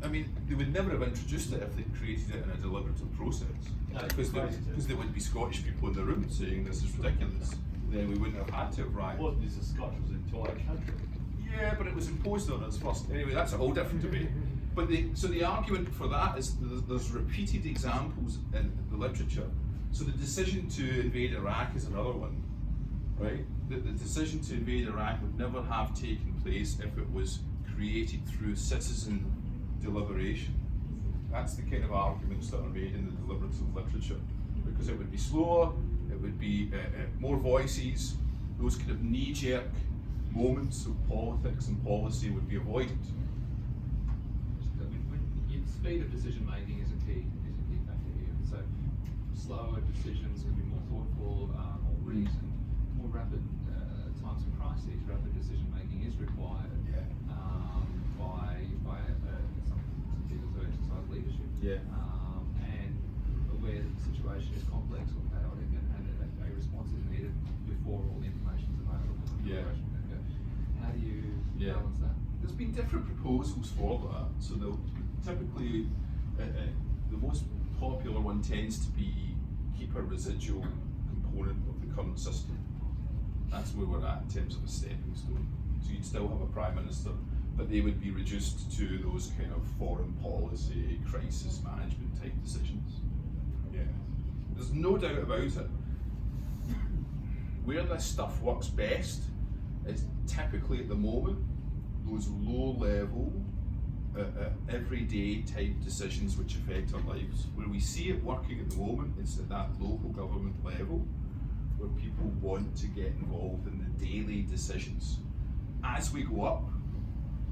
I mean, they would never have introduced it if they'd created it in a deliberative process. No, Because crazy. there would be Scottish people in the room saying this is ridiculous. Then we wouldn't have had to have rioted. It wasn't just the Scotch, it was the entire country. Yeah, but it was imposed on us first. Anyway, that's a whole different debate. But so the argument for that is there's repeated examples in the literature. So the decision to invade Iraq is another one, right? The decision to invade Iraq would never have taken place if it was created through citizen deliberation. That's the kind of arguments that are made in the deliberative literature, because it would be slower, it would be more voices, those kind of knee-jerk moments of politics and policy would be avoided. Speed of decision making is a key factor here. So slower decisions can be more thoughtful, more reasoned, more rapid times of crises. Rapid decision making is required by some people to exercise leadership. Yeah. And where the situation is complex or chaotic, and a response is needed before all the information is available. Yeah. How do you balance that? There's been different proposals for that. So typically, the most popular one tends to be keep a residual component of the current system. That's where we're at in terms of a stepping stone. So you'd still have a prime minister, but they would be reduced to those kind of foreign policy, crisis management type decisions. Yeah, there's no doubt about it. Where this stuff works best is typically at the moment those low-level, everyday type decisions which affect our lives. Where we see it working at the moment, it's at that local government level where people want to get involved in the daily decisions. As we go up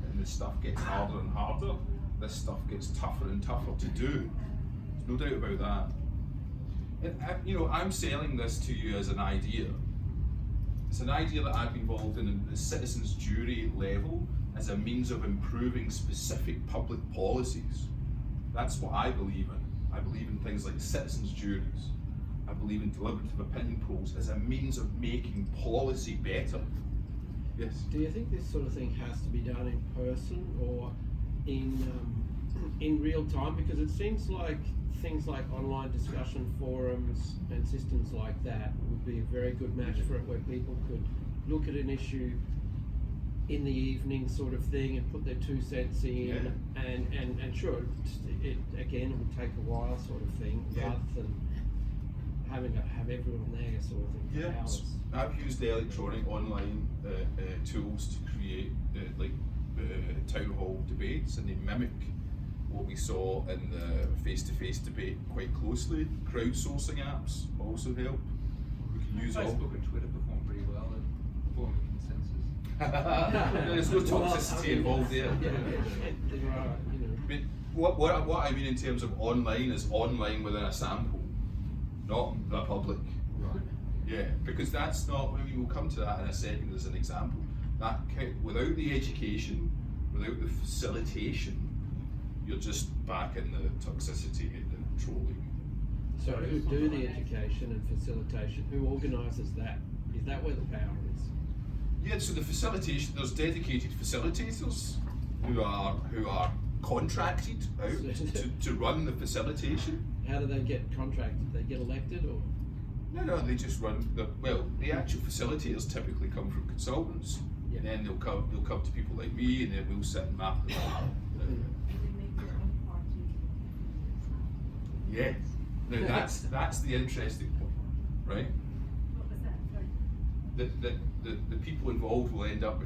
and the stuff gets harder and harder, this stuff gets tougher and tougher to do. There's no doubt about that. And I'm selling this to you as an idea. It's an idea that I've been involved in at the citizens' jury level as a means of improving specific public policies. That's what I believe in. I believe in things like citizens' juries. I believe in deliberative opinion polls as a means of making policy better. Yes? Do you think this sort of thing has to be done in person or in real time? Because it seems like things like online discussion forums and systems like that would be a very good match for it, where people could look at an issue in the evening sort of thing and put their 2 cents in, and sure, it again, it would take a while sort of thing, rather than having to have everyone there sort of thing for hours. I've used the electronic online tools to create town hall debates, and they mimic what we saw in the face-to-face debate quite closely. Crowdsourcing apps also help. We can use Facebook and Twitter perform pretty well at forming consensus. There's no toxicity involved there. But what I mean in terms of online is online within a sample, not the public. Right. Yeah, because that's not, I mean, we'll come to that in a second as an example. That without the education, without the facilitation, you're just back in the toxicity and the trolling. So who do the education and facilitation? Who organises that? Is that where the power is? Yeah, so the facilitation, there's dedicated facilitators who are contracted out to run the facilitation. How do they get contracted? They get elected or? No, they just run the actual facilitators typically come from consultants. Yeah. And then they'll come to people like me, and then we'll sit and map them out. Yeah. Now that's the interesting point, right? What was that? Sorry. The people involved will end up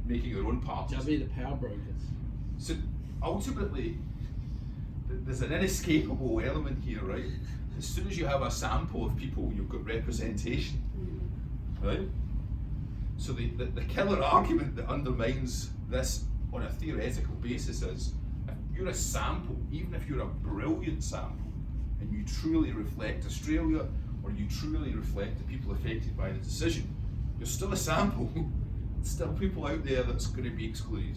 making their own parties. They'll be the power brokers. So ultimately, there's an inescapable element here, right? As soon as you have a sample of people, you've got representation, right? So the killer argument that undermines this on a theoretical basis is, if you're a sample, even if you're a brilliant sample, and you truly reflect Australia or you truly reflect the people affected by the decision, you're still a sample. Still people out there that's going to be excluded.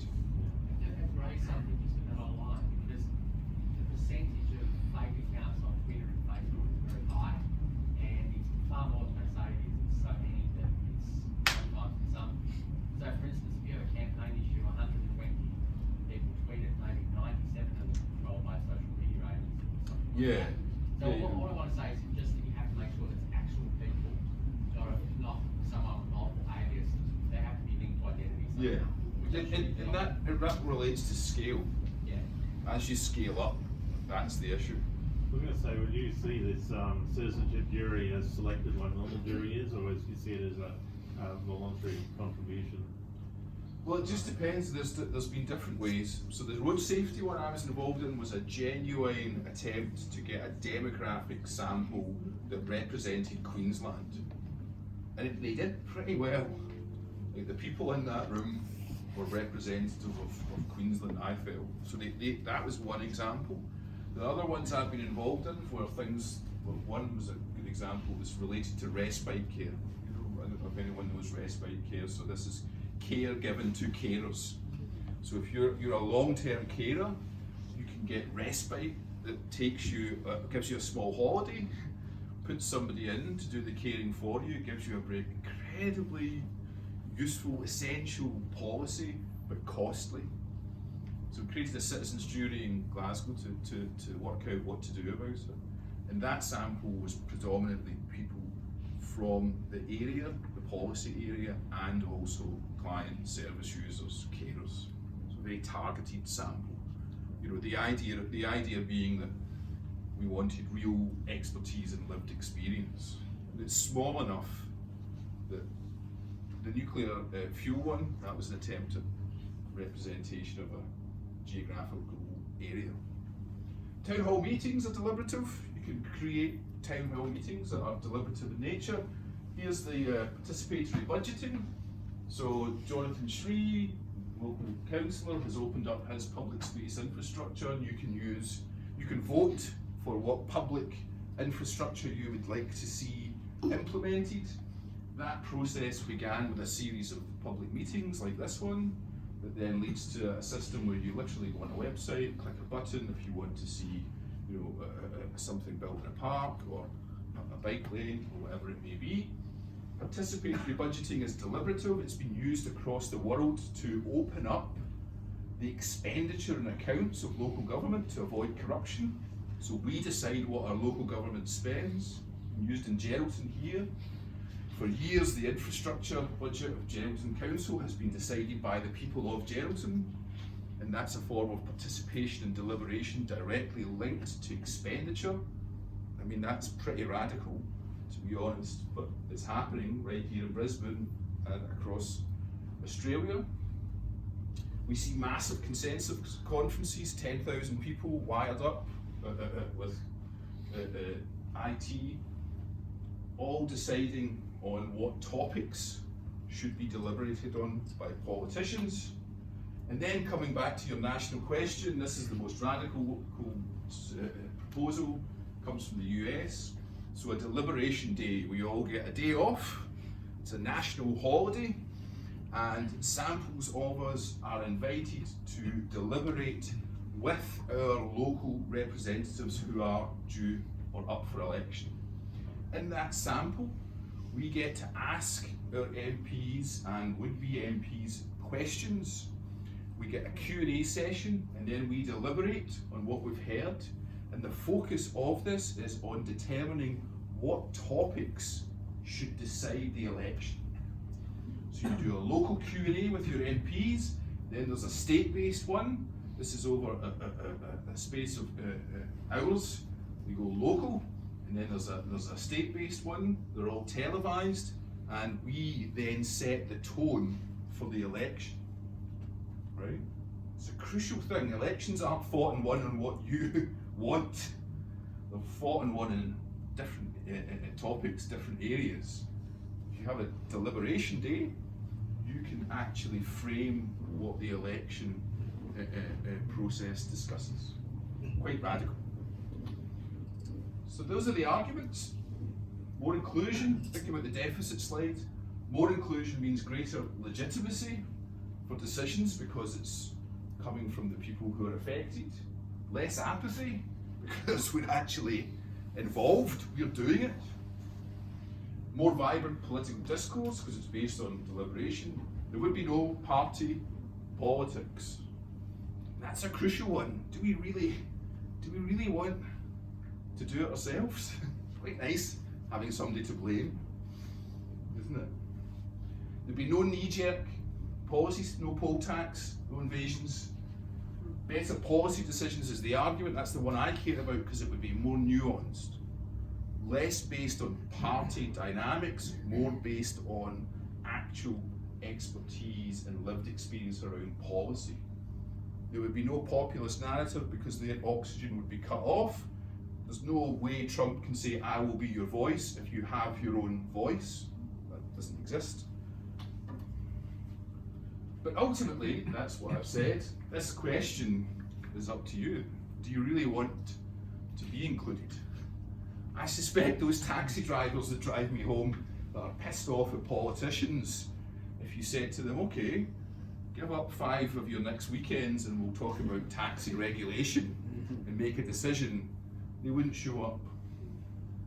Have raised something just about online, because the percentage of fake accounts on Twitter and Facebook is very high, and it's far more than they say it is. It's so many that it's sometimes some. So for instance, if you have a campaign issue, 120 people tweet it, maybe 97 of them are controlled by social media agencies or something like that. So what I want to say is just that you have to make sure that it's actual people, not someone with multiple aliases. They have to be linked to identity somehow. And that relates to scale. Yeah. As you scale up, that's the issue. We're going to say, would you see this citizenship jury as selected like normal jury is, or as you see it as a voluntary contribution? Well, it just depends. There's been different ways. So the road safety one I was involved in was a genuine attempt to get a demographic sample that represented Queensland. And they did pretty well. Like the people in that room were representative of Queensland, I felt. So that was one example. The other ones I've been involved in were things, well, one was a good example, was related to respite care. You know, I don't know if anyone knows respite care, so this is care given to carers. So if you're a long-term carer, you can get respite that takes you, gives you a small holiday, puts somebody in to do the caring for you, gives you a break. Incredibly useful, essential policy, but costly. So we created a citizens jury in Glasgow to work out what to do about it. And that sample was predominantly people from the area, the policy area, and also client service users, carers. So very targeted sample. You know, the idea being that we wanted real expertise and lived experience. And it's small enough that the nuclear fuel one, that was an attempt at representation of a geographical area. Town hall meetings are deliberative. You can create town hall meetings that are deliberative in nature. Here's the participatory budgeting. So Jonathan Shree, local councillor, has opened up his public space infrastructure, and you can vote for what public infrastructure you would like to see implemented. That process began with a series of public meetings like this one, that then leads to a system where you literally go on a website, click a button if you want to see, you know, something built in a park or a bike lane or whatever it may be. Participatory budgeting is deliberative. It's been used across the world to open up the expenditure and accounts of local government to avoid corruption. So we decide what our local government spends. Used in Geraldton here. For years, the infrastructure budget of Geraldton Council has been decided by the people of Geraldton, and that's a form of participation and deliberation directly linked to expenditure. I mean, that's pretty radical, to be honest, but it's happening right here in Brisbane and across Australia. We see massive consensus conferences, 10,000 people wired up with IT, all deciding on what topics should be deliberated on by politicians. And then coming back to your national question, this is the most radical proposal, comes from the US. So a deliberation day, we all get a day off, it's a national holiday, and samples of us are invited to deliberate with our local representatives who are due or up for election. In that sample, we get to ask our MPs and would-be MPs questions. We get a Q&A session, and then we deliberate on what we've heard. And the focus of this is on determining what topics should decide the election. So you do a local Q&A with your MPs, then there's a state-based one. This is over a space of hours. We go local, and then there's a state-based one. They're all televised, and we then set the tone for the election. Right? It's a crucial thing. Elections aren't fought and won on what you want. They're fought and won in different topics, different areas. If you have a deliberation day, you can actually frame what the election process discusses. Quite radical. So those are the arguments. More inclusion, think about the deficit slide. More inclusion means greater legitimacy for decisions because it's coming from the people who are affected. Less apathy because we're actually involved, we're doing it. More vibrant political discourse because it's based on deliberation. There would be no party politics. That's a crucial one. Do we really want to do it ourselves? Quite nice having somebody to blame, isn't it? There'd be no knee-jerk policies, no poll tax, no invasions. Better policy decisions is the argument. That's the one I care about because it would be more nuanced. Less based on party dynamics, more based on actual expertise and lived experience around policy. There would be no populist narrative because the oxygen would be cut off. There's no way Trump can say, I will be your voice if you have your own voice. That doesn't exist. But ultimately, that's what I've said. This question is up to you. Do you really want to be included? I suspect those taxi drivers that drive me home that are pissed off at politicians, if you said to them, okay, give up 5 of your next weekends and we'll talk about taxi regulation and make a decision, they wouldn't show up.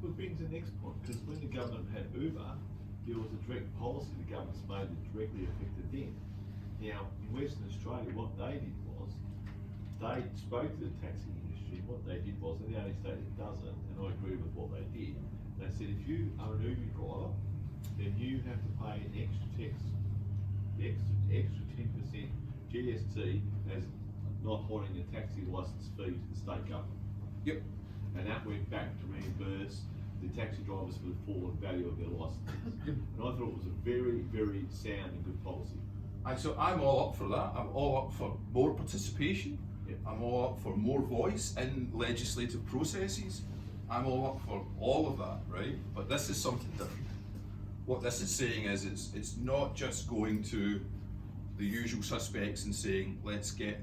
Well, it brings the next point, because when the government had Uber, there was a direct policy the government's made that directly affected them. Now, in Western Australia, what they did was, they spoke to the taxi industry. What they did was, and the only state that doesn't, and I agree with what they did, they said if you are an Uber driver, then you have to pay an extra tax, the extra 10% GST as not holding a taxi licence fee to the state government. Yep. And that went back to reimburse the taxi drivers for the fallen value of their licences. And I thought it was a very, very sound and good policy. So I'm all up for that. I'm all up for more participation. Yep. I'm all up for more voice in legislative processes. I'm all up for all of that, right? But this is something different. What this is saying is it's not just going to the usual suspects and saying, let's get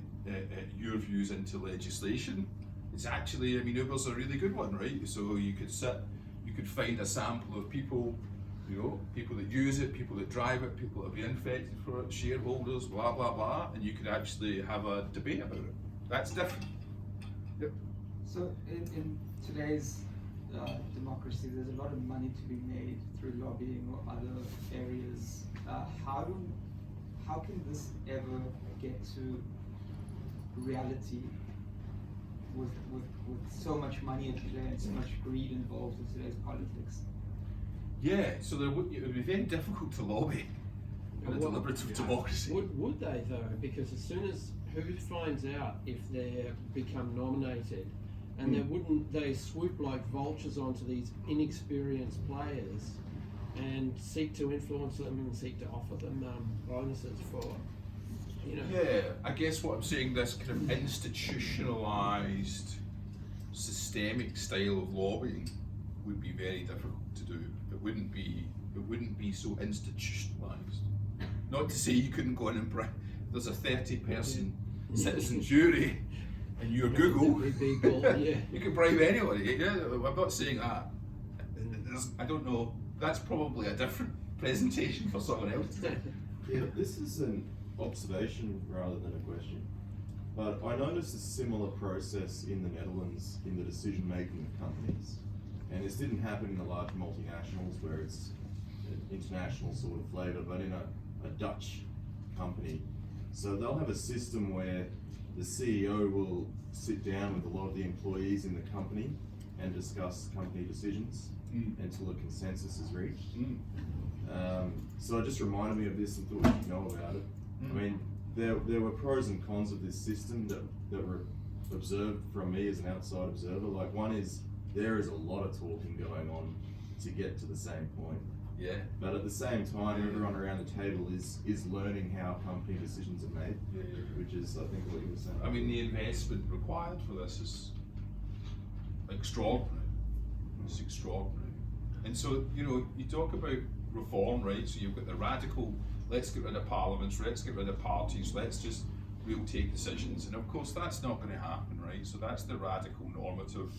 your views into legislation. It's actually, I mean, Uber's a really good one, right? So you could find a sample of people, you know, people that use it, people that drive it, people that have been infected for it, shareholders, blah, blah, blah, and you could actually have a debate about it. That's different. Yep. So in today's democracy, there's a lot of money to be made through lobbying or other areas. How can this ever get to reality with so much money at play and so much greed involved in today's politics? Yeah, so it would be very difficult to lobby in a deliberative democracy. Would they though? Because as soon as who finds out if they become nominated, and they swoop like vultures onto these inexperienced players and seek to influence them and seek to offer them bonuses for, you know. Yeah, I guess what I'm saying, this kind of institutionalized, systemic style of lobbying would be very difficult to do. It wouldn't be so institutionalized. Not to say you couldn't go in and there's a 30-person citizen jury in your Google. You can bribe anybody. Yeah, I'm not saying that. I don't know. That's probably a different presentation for someone else. Yeah, this is an observation rather than a question. But I noticed a similar process in the Netherlands in the decision making of companies. And this didn't happen in the large multinationals where it's an international sort of flavour, but in a Dutch company. So they'll have a system where the CEO will sit down with a lot of the employees in the company and discuss company decisions until a consensus is reached. So it just reminded me of this and thought you should know about it. I mean, there were pros and cons of this system that were observed from me as an outside observer. Like, one is there is a lot of talking going on to get to the same point. Yeah. But at the same time, everyone around the table is learning how company decisions are made, which is, I think, what you were saying. I mean, the investment required for this is extraordinary. It's extraordinary. And so, you know, you talk about reform, right? So you've got the radical, let's get rid of parliaments, let's get rid of parties, we'll take decisions. And of course, that's not going to happen, right? So that's the radical normative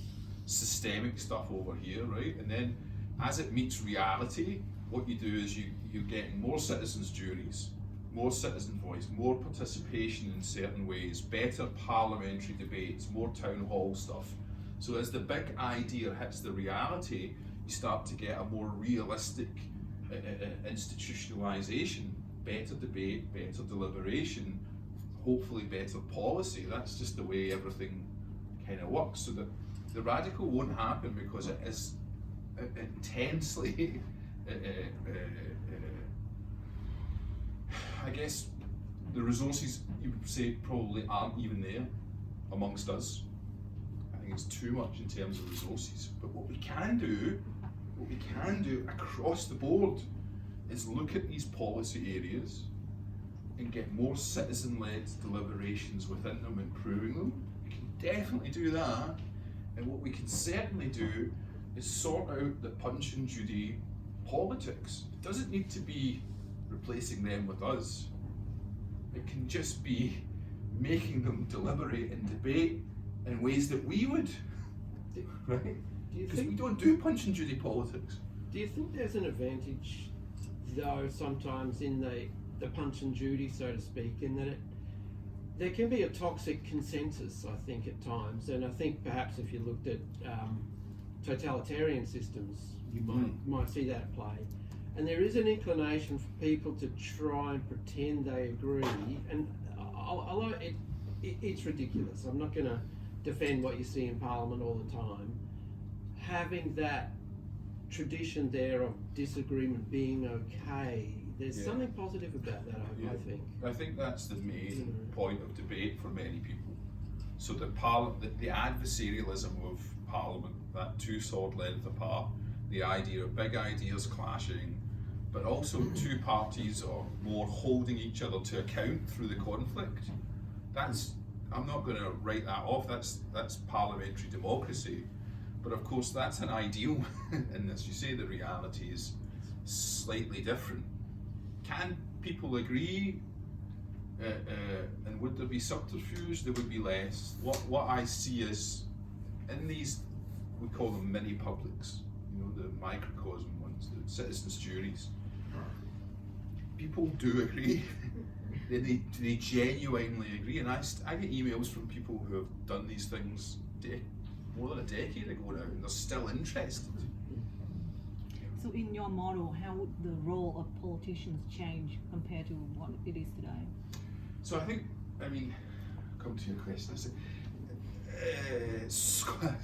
systemic stuff over here, right? And then as it meets reality, what you do is you get more citizens' juries, more citizen voice, more participation in certain ways, better parliamentary debates, more town hall stuff. So as the big idea hits the reality, you start to get a more realistic institutionalisation, better debate, better deliberation, hopefully better policy. That's just the way everything kind of works. So the radical won't happen because it is intensely I guess the resources, you would say, probably aren't even there amongst us. I think it's too much in terms of resources. But what we can do across the board is look at these policy areas and get more citizen-led deliberations within them, improving them. We can definitely do that. And what we can certainly do is sort out the Punch and Judy politics. It doesn't need to be replacing them with us. It can just be making them deliberate and debate in ways that we would, right? Because we don't do Punch and Judy politics. Do you think there's an advantage, though, sometimes in the Punch and Judy, so to speak, in that there can be a toxic consensus, I think, at times, and I think perhaps if you looked at totalitarian systems, you might see that at play. And there is an inclination for people to try and pretend they agree, and although it's ridiculous, I'm not going to defend what you see in Parliament all the time, having that tradition there of disagreement being okay, there's something positive about that, I think. I think that's the main point of debate for many people. So the adversarialism of Parliament, that two-sword length apart, the idea of big ideas clashing, but also two parties or more holding each other to account through the conflict. I'm not going to write that off, that's parliamentary democracy. But of course that's an ideal, and as you say, the reality is slightly different. Can people agree? And would there be subterfuge? There would be less. What I see is, in these, we call them mini publics, you know, the microcosm ones, the citizens' juries. People do agree. They genuinely agree, and I get emails from people who have done these things more than a decade ago now, and they're still interested. So in your model, how would the role of politicians change compared to what it is today? So I think, come to your question, it's going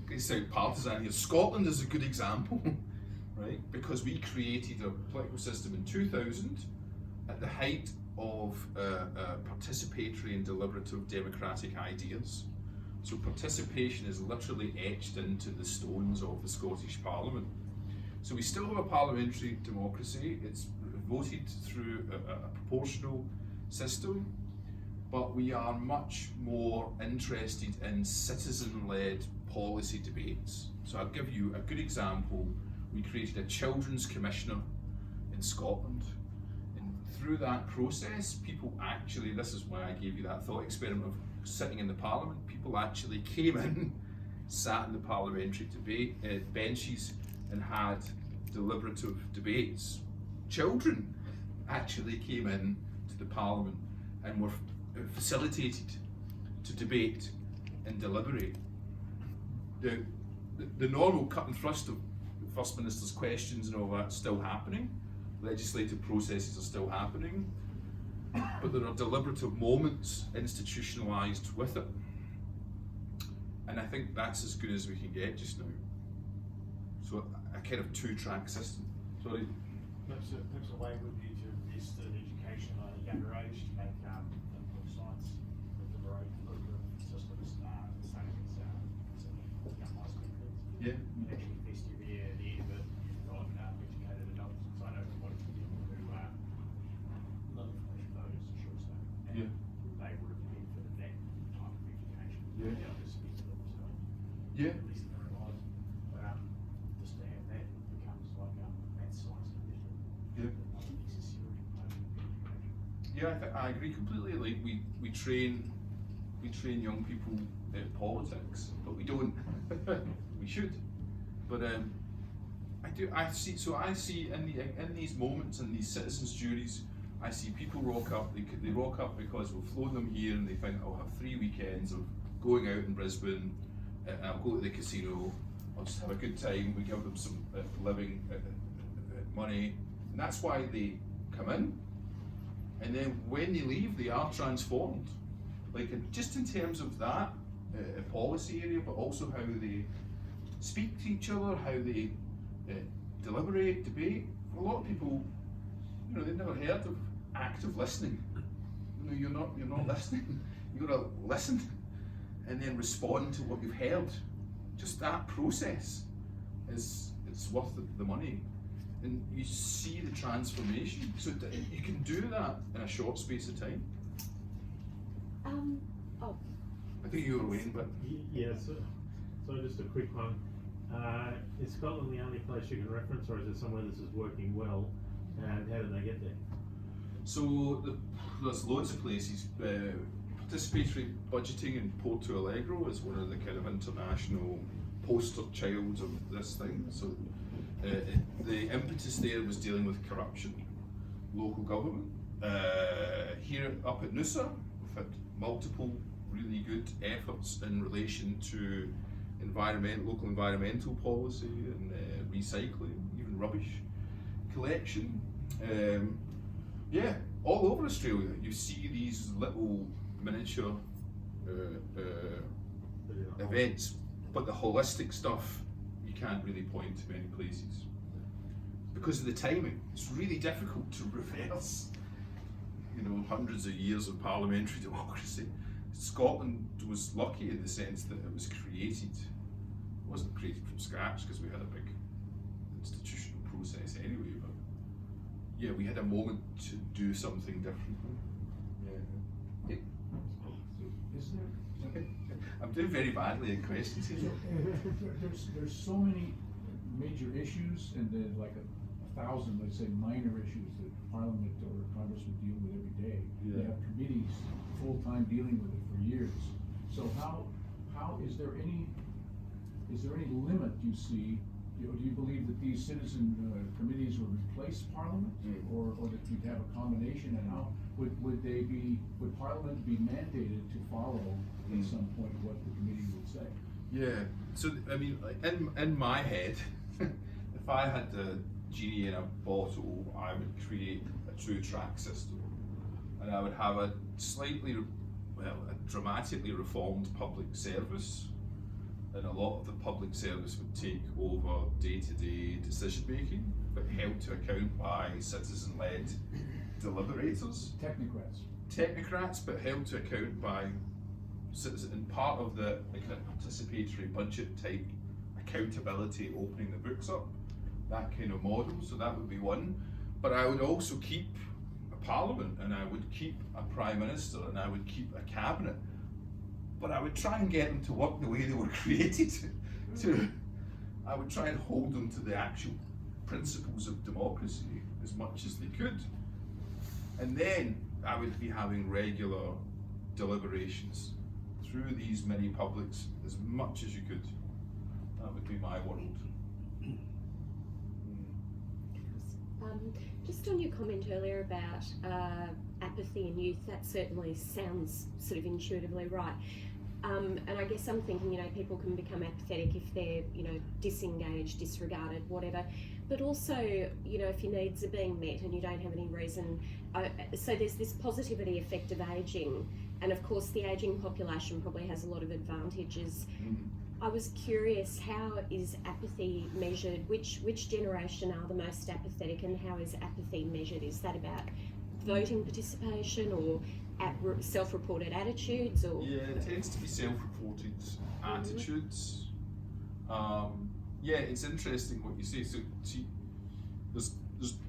to sound partisan here. Scotland is a good example, right? Because we created a political system in 2000 at the height of participatory and deliberative democratic ideas. So participation is literally etched into the stones of the Scottish Parliament. So we still have a parliamentary democracy. It's voted through a proportional system, but we are much more interested in citizen-led policy debates. So I'll give you a good example. We created a children's commissioner in Scotland, and through that process, people actually, this is why I gave you that thought experiment of sitting in the Parliament, people actually came in, sat in the parliamentary debate benches and had deliberative debates. Children actually came in to the Parliament and were facilitated to debate and deliberate. The normal cut and thrust of the First Minister's questions and all that's still happening. Legislative processes are still happening, but there are deliberative moments institutionalised with it. And I think that's as good as we can get just now. So a kind of two-track system. Sorry. Perhaps a way would be to invest in education at a younger age to make political science the deliberative systems same as young high school kids. Yeah. And actually invest every year at the end of it, you've got educated adults. So I know a lot of people who are not information voters, shall we say. And they would have benefited that type of education. Yeah. Yeah. At least in their lives. Just to have that becomes like maths, science, and history. Yeah. Not a necessary component of education. Yeah, I agree completely. Like we train young people in politics, but we don't. We should. But I see in these moments, in these citizens' juries, I see people rock up. They rock up because we've flown them here, and they think I'll have 3 weekends of going out in Brisbane. I'll go to the casino. I'll just have a good time. We give them some living money, and that's why they come in. And then when they leave, they are transformed. Like just in terms of that policy area, but also how they speak to each other, how they deliberate, debate. For a lot of people, they've never heard of active listening. You're not listening. You've got to listen and then respond to what you've heard. Just that process it's worth the money, and you see the transformation. So you can do that in a short space of time. I think you were waiting, but yes. So just a quick one. Is Scotland the only place you can reference, or is there somewhere this is working well, and how did they get there? So there's loads of places. Participatory budgeting in Porto Alegre is one of the kind of international poster childs of this thing. So the impetus there was dealing with corruption, local government. Here up at Noosa, we've had multiple really good efforts in relation to local environmental policy and recycling, even rubbish collection. All over Australia you see these little miniature events, but the holistic stuff you can't really point to many places because of the timing. It's really difficult to reverse hundreds of years of parliamentary democracy. Scotland was lucky in the sense that it was created. It wasn't created from scratch because we had a big institutional process anyway, but yeah, we had a moment to do something differently. Yeah. I'm doing very badly in questions here. There's so many major issues, and then like a thousand, let's say, minor issues that Parliament or Congress would deal with every day. They have committees full-time dealing with it for years. So how is there any limit you see? Do you believe that these citizen committees will replace Parliament, or that you'd have a combination? And how would Parliament be mandated to follow at some point what the committee would say? Yeah. So I mean, in my head, if I had the genie in a bottle, I would create a two-track system, and I would have a dramatically reformed public service. And a lot of the public service would take over day-to-day decision making, but held to account by citizen-led deliberators. Technocrats, but held to account by citizen, and part of the kind of participatory budget type accountability, opening the books up, that kind of model. So that would be one. But I would also keep a parliament, and I would keep a prime minister, and I would keep a cabinet. But I would try and get them to work the way they were created to. I would try and hold them to the actual principles of democracy as much as they could. And then I would be having regular deliberations through these mini publics as much as you could. That would be my world. Just on your comment earlier about apathy in youth, that certainly sounds sort of intuitively right. And I guess I'm thinking, people can become apathetic if they're, disengaged, disregarded, whatever. But also, if your needs are being met and you don't have any reason. So there's this positivity effect of ageing. And of course, the ageing population probably has a lot of advantages. I was curious, how is apathy measured? Which generation are the most apathetic, and how is apathy measured? Is that about voting participation or self-reported attitudes? Or yeah, it tends to be self-reported attitudes. It's interesting what you say. So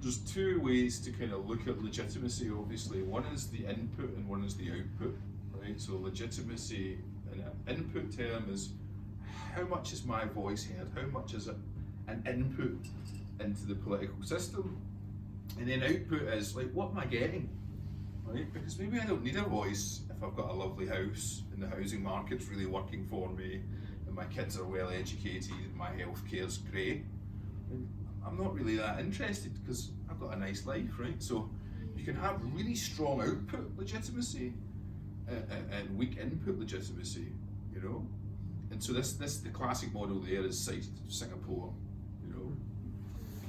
there's two ways to kind of look at legitimacy. Obviously, one is the input and one is the output, right? So legitimacy in an input term is, how much is my voice heard? How much is it an input into the political system? And then output is like, what am I getting? Right? Because maybe I don't need a voice if I've got a lovely house and the housing market's really working for me and my kids are well educated and my healthcare's great. not really that interested because I've got a nice life, right? So you can have really strong output legitimacy and weak input legitimacy, you know? And so the classic model there is cited Singapore, you know?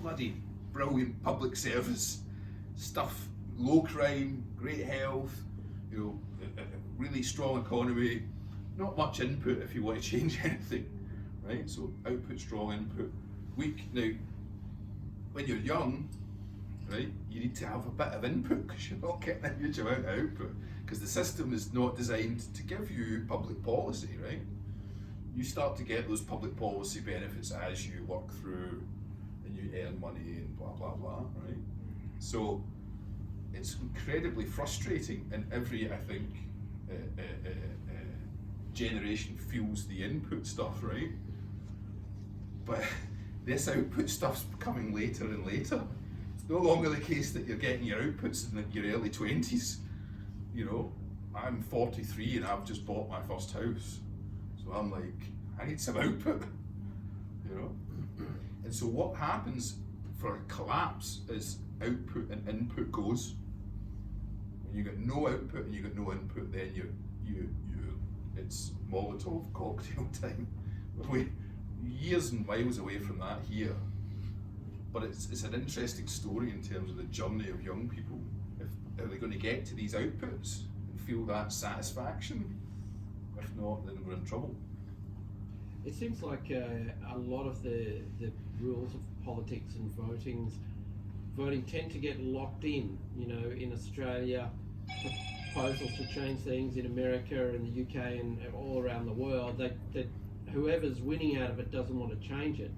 Bloody brilliant public service stuff, low crime, great health, you know, a really strong economy, not much input if you want to change anything, right? So output strong, input weak. Now, when you're young, right, you need to have a bit of input because you're not getting a huge amount of output because the system is not designed to give you public policy, right? You start to get those public policy benefits as you work through and you earn money and blah, blah, blah, right? So it's incredibly frustrating and every, I think, generation feels the input stuff, right? But this output stuff's coming later and later. It's no longer the case that you're getting your outputs in your early 20s. You know, I'm 43 and I've just bought my first house. So I'm like, I need some output, you know? And so what happens for a collapse is output and input goes. When you got no output and you got no input, then it's Molotov cocktail time. We're years and miles away from that here. But it's an interesting story in terms of the journey of young people. Are they going to get to these outputs and feel that satisfaction? If not, then we're in trouble. It seems like a lot of the rules of politics and voting tend to get locked in. You know, in Australia, proposals to change things, in America and the UK and all around the world, that whoever's winning out of it doesn't want to change it.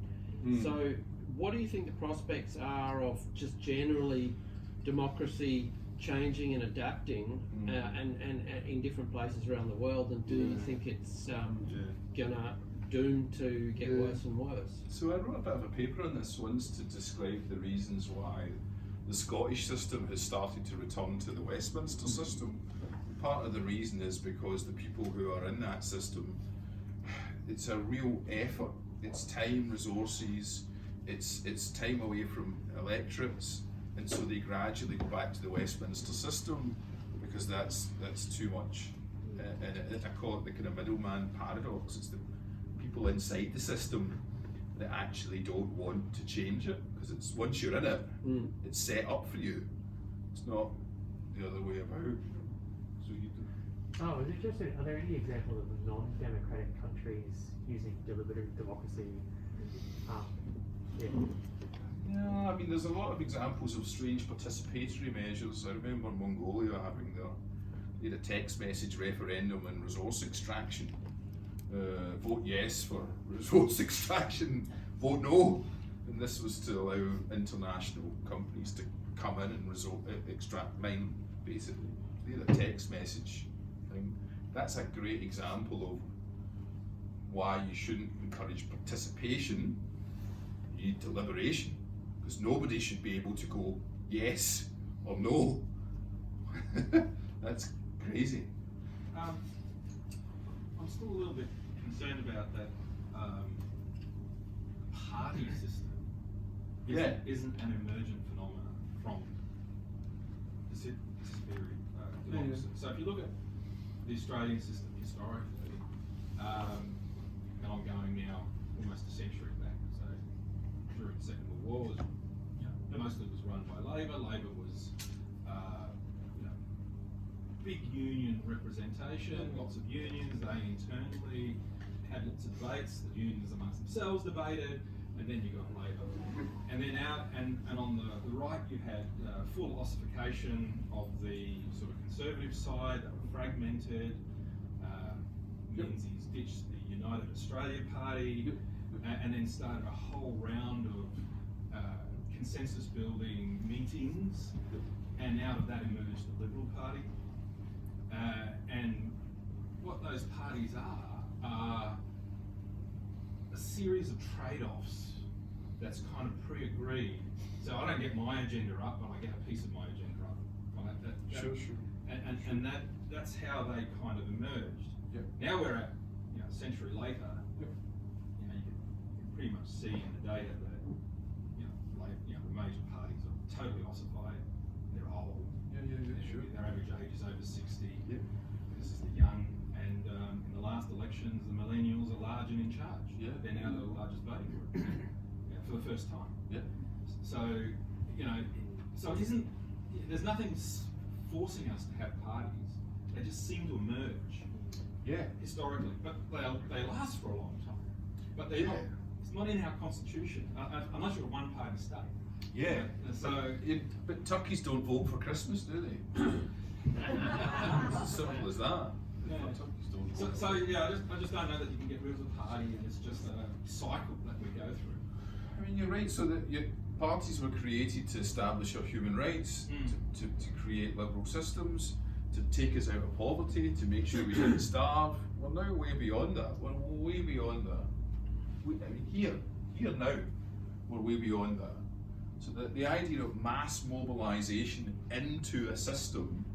So what do you think the prospects are of just generally democracy changing and adapting and in different places around the world, and do you think it's gonna doomed to get worse and worse? So I wrote a bit of a paper on this once to describe the reasons why the Scottish system has started to return to the Westminster system. Part of the reason is because the people who are in that system, it's a real effort. It's time, resources, it's time away from electorates, and so they gradually go back to the Westminster system because that's too much. And I call it the kind of middleman paradox. It's the people inside the system that actually don't want to change it because it's once you're in it, it's set up for you. It's not the other way about. So you do. Oh, I was interested, are there any examples of non-democratic countries using deliberative democracy? Yeah, I mean, there's a lot of examples of strange participatory measures. I remember Mongolia having they had a text message referendum on resource extraction. Vote yes for resource extraction, vote no. And this was to allow international companies to come in and extract mine, basically. They had a text message thing. That's a great example of why you shouldn't encourage participation. You need deliberation, because nobody should be able to go yes or no. That's crazy. I'm still a little bit concerned about that party system. Isn't an emergent phenomenon from participatory democracy. So if you look at the Australian system historically, and I'm going now almost a century back, so during the Second World War, mostly was run by Labor. Labor was big union representation, lots of unions. They internally had lots of debates. The unions amongst themselves debated, and then you got Labor. And then and on the right you had full ossification of the sort of conservative side. They were fragmented. Menzies ditched the United Australia Party, and then started a whole round of consensus building meetings, and out of that emerged the Liberal Party. And what those parties are a series of trade-offs that's kind of pre-agreed. So I don't get my agenda up, but I get a piece of my agenda up. Sure. And that's how they kind of emerged. Yep. Now we're at a century later. You can pretty much see in the data that Yeah. This is the young, and in the last elections, the millennials are large and in charge. Yeah. They're now the largest voting group for the first time. Yeah. So, you know, so it isn't, there's nothing forcing us to have parties. They just seem to emerge. Yeah. Historically, but they last for a long time. But they're not. It's not in our constitution, unless you're a one-party state. Yeah. So, but turkeys don't vote for Christmas, do they? It's as simple as that. yeah. Turkeys don't vote. So yeah, I just don't know that you can get rid of the party, and it's just a cycle that we go through. I mean, you're right. So that parties were created to establish our human rights, to create liberal systems, to take us out of poverty, to make sure we didn't starve. We're now way beyond that. We're way beyond that. I mean, here now, we're way beyond that. So the idea of mass mobilization into a system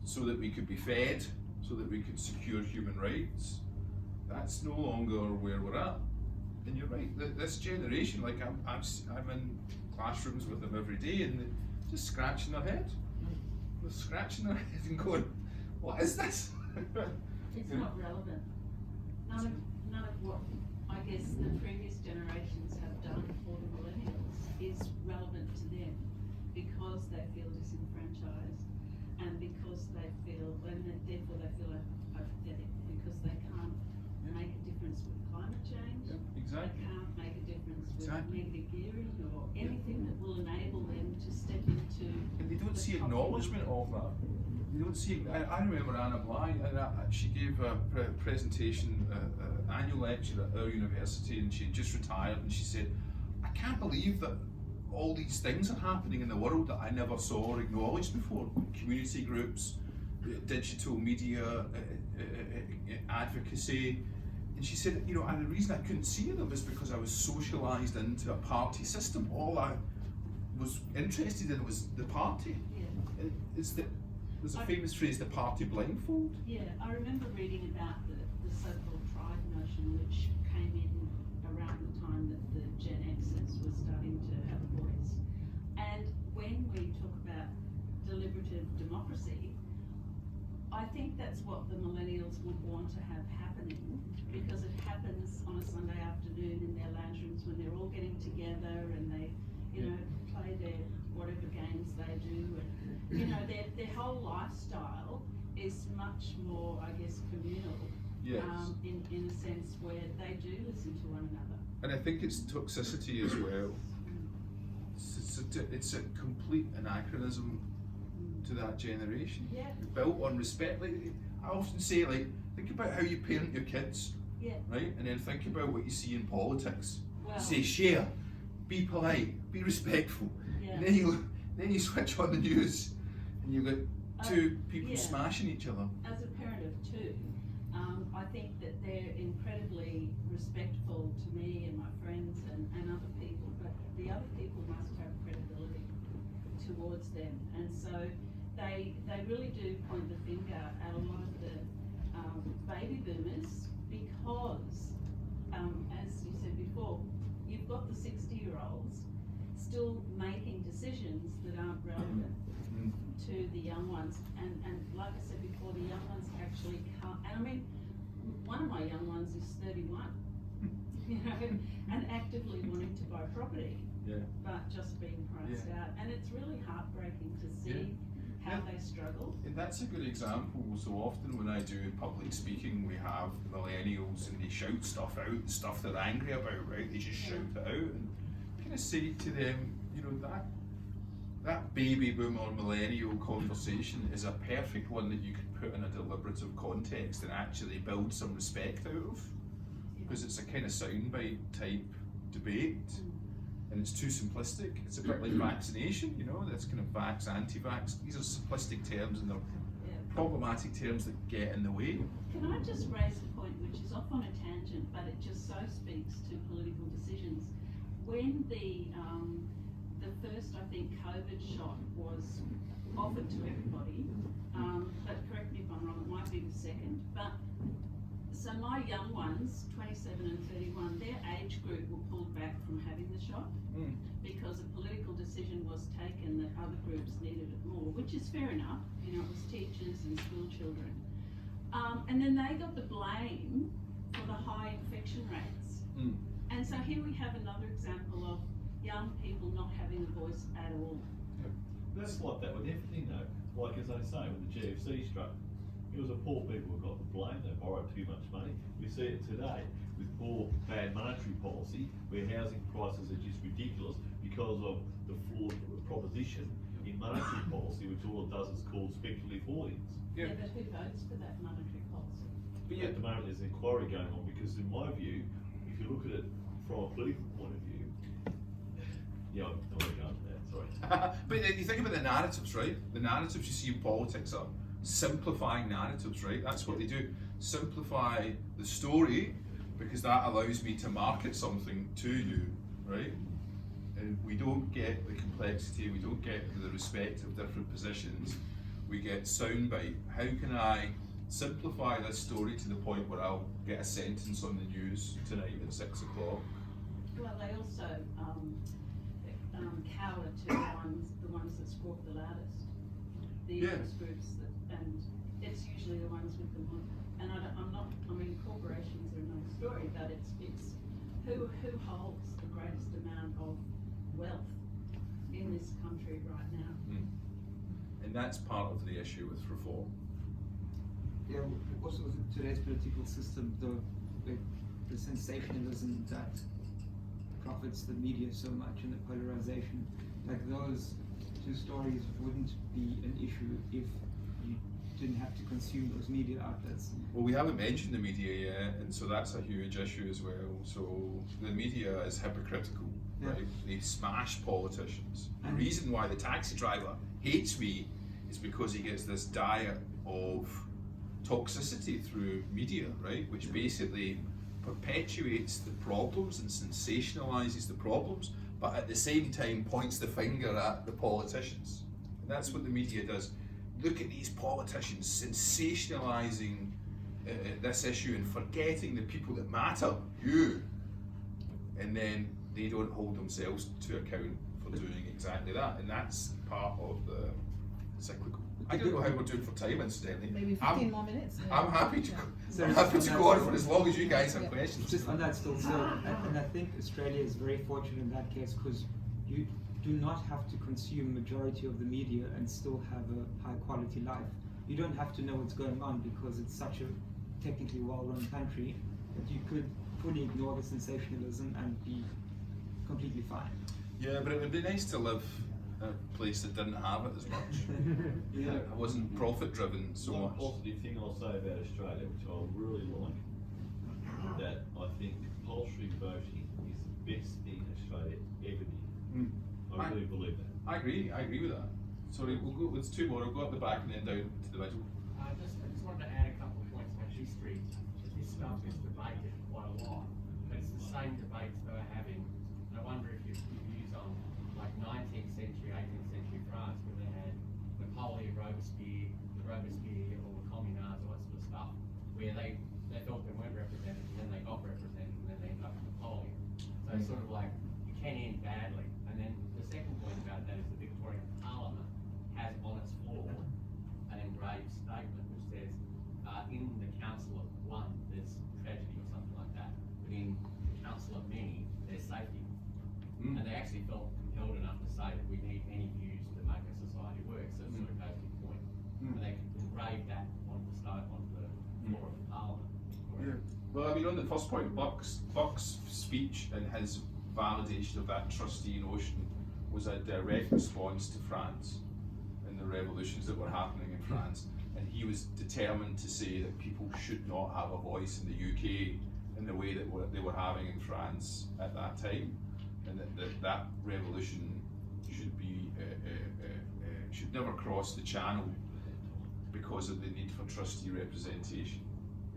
so that we could be fed, so that we could secure human rights, that's no longer where we're at. And you're right, this generation, like I'm in classrooms with them every day, and they're just scratching their head. They're scratching their head and going, what is this? It's not relevant. None of what I guess the previous generations have done for the millennials is relevant to them, because they feel disenfranchised, and because they feel, and therefore they feel apathetic, because they can't make a difference with climate change. Exactly. They can't make a difference with negative gearing or anything that will enable them to step into. And they don't see acknowledgement of that. They don't see. I remember Anna Bly, and she gave a presentation, annual lecture at our university, and she had just retired, and she said, I can't believe that all these things are happening in the world that I never saw or acknowledged before. Community groups, digital media, advocacy. And she said, you know, and the reason I couldn't see them is because I was socialised into a party system. All I was interested in was the party. Yeah. There's a famous phrase, the party blindfold. Yeah, I remember reading about the so-called tribe notion, which came in around the time that the Gen Xers were starting to have a voice. And when we talk about deliberative democracy, I think that's what the millennials would want to have happening, because it happens on a Sunday afternoon in their lounge rooms when they're all getting together and they, you know, play their whatever games they do, and you know, their whole lifestyle is much more, I guess, communal. Yes. In a sense where they do listen to one another. And I think it's toxicity as well. It's a complete anachronism to that generation. Yeah. Built on respect. Like, I often say, like, think about how you parent your kids, yeah. right? And then think about what you see in politics. Well, say, share, be polite, be respectful. Yeah. And then you switch on the news, and you get two people smashing each other. As a parent of two, I think that they're incredibly respectful to me and my friends and other people, but the other people must have credibility towards them. And so they really do point the finger at a lot of the baby boomers, because, as you said before, you've got the 60-year-olds still making decisions that aren't relevant to the young ones, and like I said before, the young ones actually can't, and I mean, one of my young ones is 31, you know, and actively wanting to buy property, but just being priced out, and it's really heartbreaking to see how they struggle. And that's a good example. So often when I do public speaking, we have millennials and they shout stuff out, stuff they're angry about, right? They just shout it out, and kind of say to them, you know, that baby boomer millennial conversation is a perfect one that you could put in a deliberative context and actually build some respect out of, because it's a kind of soundbite type debate, and it's too simplistic. It's a bit like vaccination, you know, that's kind of vax, anti-vax. These are simplistic terms, and they're problematic terms that get in the way. Can I just raise a point which is off on a tangent, but it just so speaks to political decisions? When the first, I think, COVID shot was offered to everybody, but correct me if I'm wrong, it might be the second, but so my young ones, 27 and 31, their age group were pulled back from having the shot because a political decision was was taken that other groups needed it more, which is fair enough. You know, it was teachers and school children. And then they got the blame for the high infection rates. And so here we have another example of young people not having a voice at all. That's like that with everything though. Like as I say, when the GFC struck, it was the poor people who got the blame. They borrowed too much money. We see it today with poor, bad monetary policy, where housing prices are just ridiculous because of the flawed proposition in monetary policy, which all it does is cause speculative hoardings. Yeah, but who votes for that monetary policy? But at the moment there's an inquiry going on because in my view, if you look at it from a political point of view, yeah, I'm not going to go into that, sorry. But you think about the narratives, right? The narratives you see in politics are simplifying narratives, right? That's what they do. Simplify the story because that allows me to market something to you, right? And we don't get the complexity, we don't get the respect of different positions. We get soundbite. How can I simplify this story to the point where I'll get a sentence on the news tonight at 6 o'clock? Well, they also cower to the ones that squawk the loudest. The interest groups that, and it's usually the ones with the money. And I mean, corporations are another story, but it's who holds the greatest amount of wealth in this country right now. And that's part of the issue with reform. Yeah, also today's political system, the sensationalism that profits the media so much and the polarization, like those two stories wouldn't be an issue if you didn't have to consume those media outlets. Well, we haven't mentioned the media yet, and so that's a huge issue as well. So the media is hypocritical, right? They smash politicians. The reason why the taxi driver hates me is because he gets this diet of toxicity through media, right? Which basically perpetuates the problems and sensationalizes the problems, but at the same time points the finger at the politicians. And that's what the media does. Look at these politicians sensationalizing this issue and forgetting the people that matter, you. And then they don't hold themselves to account for doing exactly that. And that's part of the cyclical. I don't know how we're doing for time, incidentally. Maybe 15 more minutes. I'm happy to go on for as long as you guys have questions. Just on that still, and I think Australia is very fortunate in that case because you do not have to consume majority of the media and still have a high quality life. You don't have to know what's going on because it's such a technically well-run country that you could fully ignore the sensationalism and be completely fine. Yeah, but it would be nice to live in a place that didn't have it as much. Yeah, it wasn't profit driven so One much. positive thing I'll say about Australia, which I really like, that I think compulsory voting is the best thing Australia ever did. I really believe that. I agree with that. Sorry, we'll go with two more. We'll go up the back and then down to the middle. I just wanted to add a couple of points on history. This stuff is debated quite a lot, but it's the same debates they were having. And I wonder if your views on like 19th century, 18th century France, where they had Napoleon, Robespierre, or the Communards, all that sort of stuff, where they felt they weren't represented, and then they got represented, and then they ended up with Napoleon. So it's sort of like, it can end badly. And then the second point about that is the Victorian Parliament has on its floor an engraved statement which says, in the Council of One, there's tragedy or something like that, but in the Council of Many, there's safety. And they actually felt compelled enough to say that we need many views to make a society work, so it sort of goes to the point. And they engraved that onto the floor of the Parliament. Yeah. Well, I mean, on the first point, Buck's speech and his validation of that trustee notion was a direct response to France and the revolutions that were happening in France. And he was determined to say that people should not have a voice in the UK in the way that they were having in France at that time. And that revolution should be should never cross the channel because of the need for trustee representation.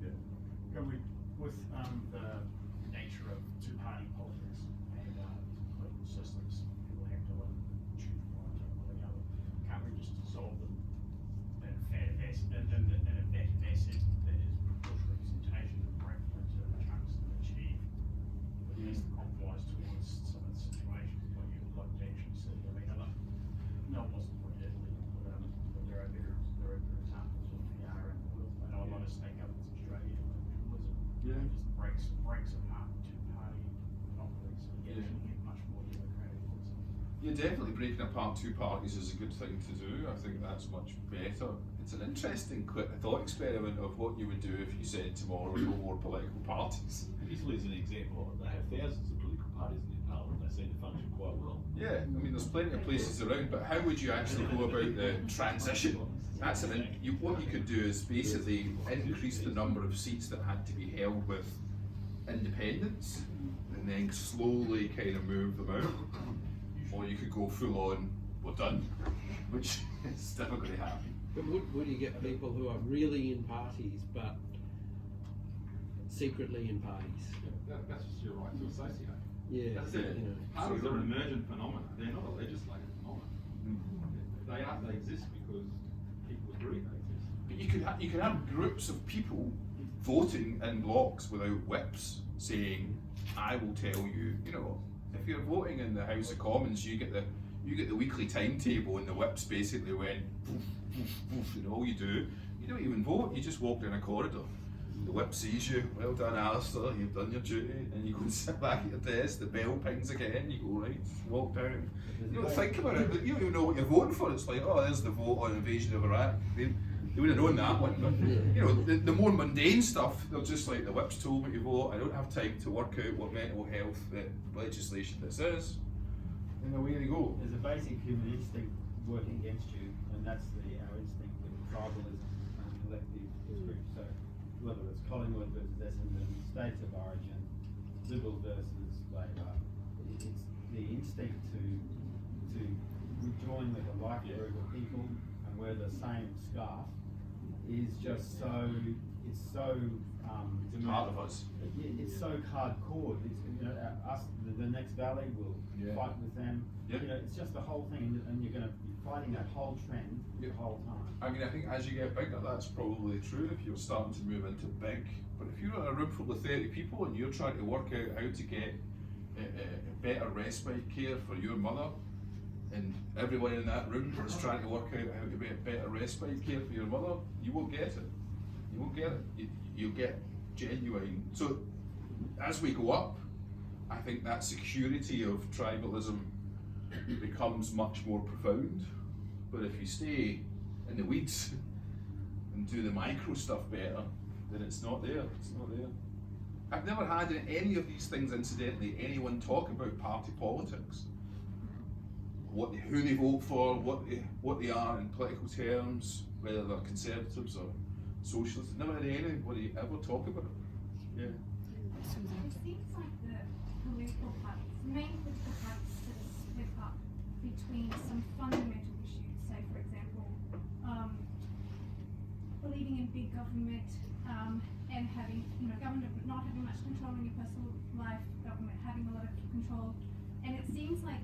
Yeah. With the nature of two-party politics and political systems, people have to choose one or the other. Can't we just dissolve them in a fair vested that is proportional representation of representative chunks that achieve at least the compromise towards some of the situations what you would like to actually see? I mean, Yeah, definitely breaking apart two parties is a good thing to do. I think that's much better. It's an interesting thought experiment of what you would do if you said tomorrow no more political parties. Italy is an example. They have thousands of political parties in their parliament. They seem to function quite well. Yeah, I mean, there's plenty of places around, but how would you actually go about the transition? That's what you could do is basically increase the number of seats that had to be held with independents, and then slowly kind of move them out. Or you could go full on, we're done, which is never going to happen. But would you get people who are really in parties but secretly in parties? That's just your right to associate. Yeah, That's it. you know. Parties are an emergent phenomenon. They're not a legislative phenomenon. They exist because people agree they exist. But you could have groups of people voting in blocks without whips saying, I will tell you, you know, if you're voting in the House of Commons, you get the weekly timetable, and the whips basically went poof, poof, poof, and all you do, you don't even vote, you just walk down a corridor. The whip sees you, well done Alistair, you've done your duty, and you go and sit back at your desk, the bell pings again, you go right, walk down. You don't think about it, you don't even know what you're voting for. It's like, oh, there's the vote on invasion of Iraq. They would have known that one, but you know, the more mundane stuff, they're just like, the whip's told me to vote, I don't have time to work out what mental health legislation this is, and away they go. There's a basic human instinct working against you, and that's our instinct with tribalism and collective history. So whether it's Collingwood versus Essendon, states of origin, Liberal versus Labor, it's the instinct to join with a like group of people and wear the same scarf is just so, it's so it's part of us. It's so hardcore. It's, you know, us, the next valley will fight with them. You know, it's just the whole thing, and you're going to be fighting that whole trend the whole time. I mean, I think as you get bigger, that's probably true if you're starting to move into big. But if you're in a room full of 30 people and you're trying to work out how to get better respite care for your mother, and everyone in that room is trying to work out how to get better respite care for your mother, you won't get it. You won't get it. You'll get genuine. So as we go up, I think that security of tribalism becomes much more profound. But if you stay in the weeds and do the micro stuff better, then it's not there. It's not there. I've never had in any of these things, incidentally, anyone talk about party politics. Who they vote for, what they are in political terms, whether they're conservatives or socialists. Never had anybody ever talk about it. Yeah. It seems like the political parties mainly perhaps to split up between some fundamental issues, say for example, believing in big government and having, you know, government not having much control in your personal life, government having a lot of control. And it seems like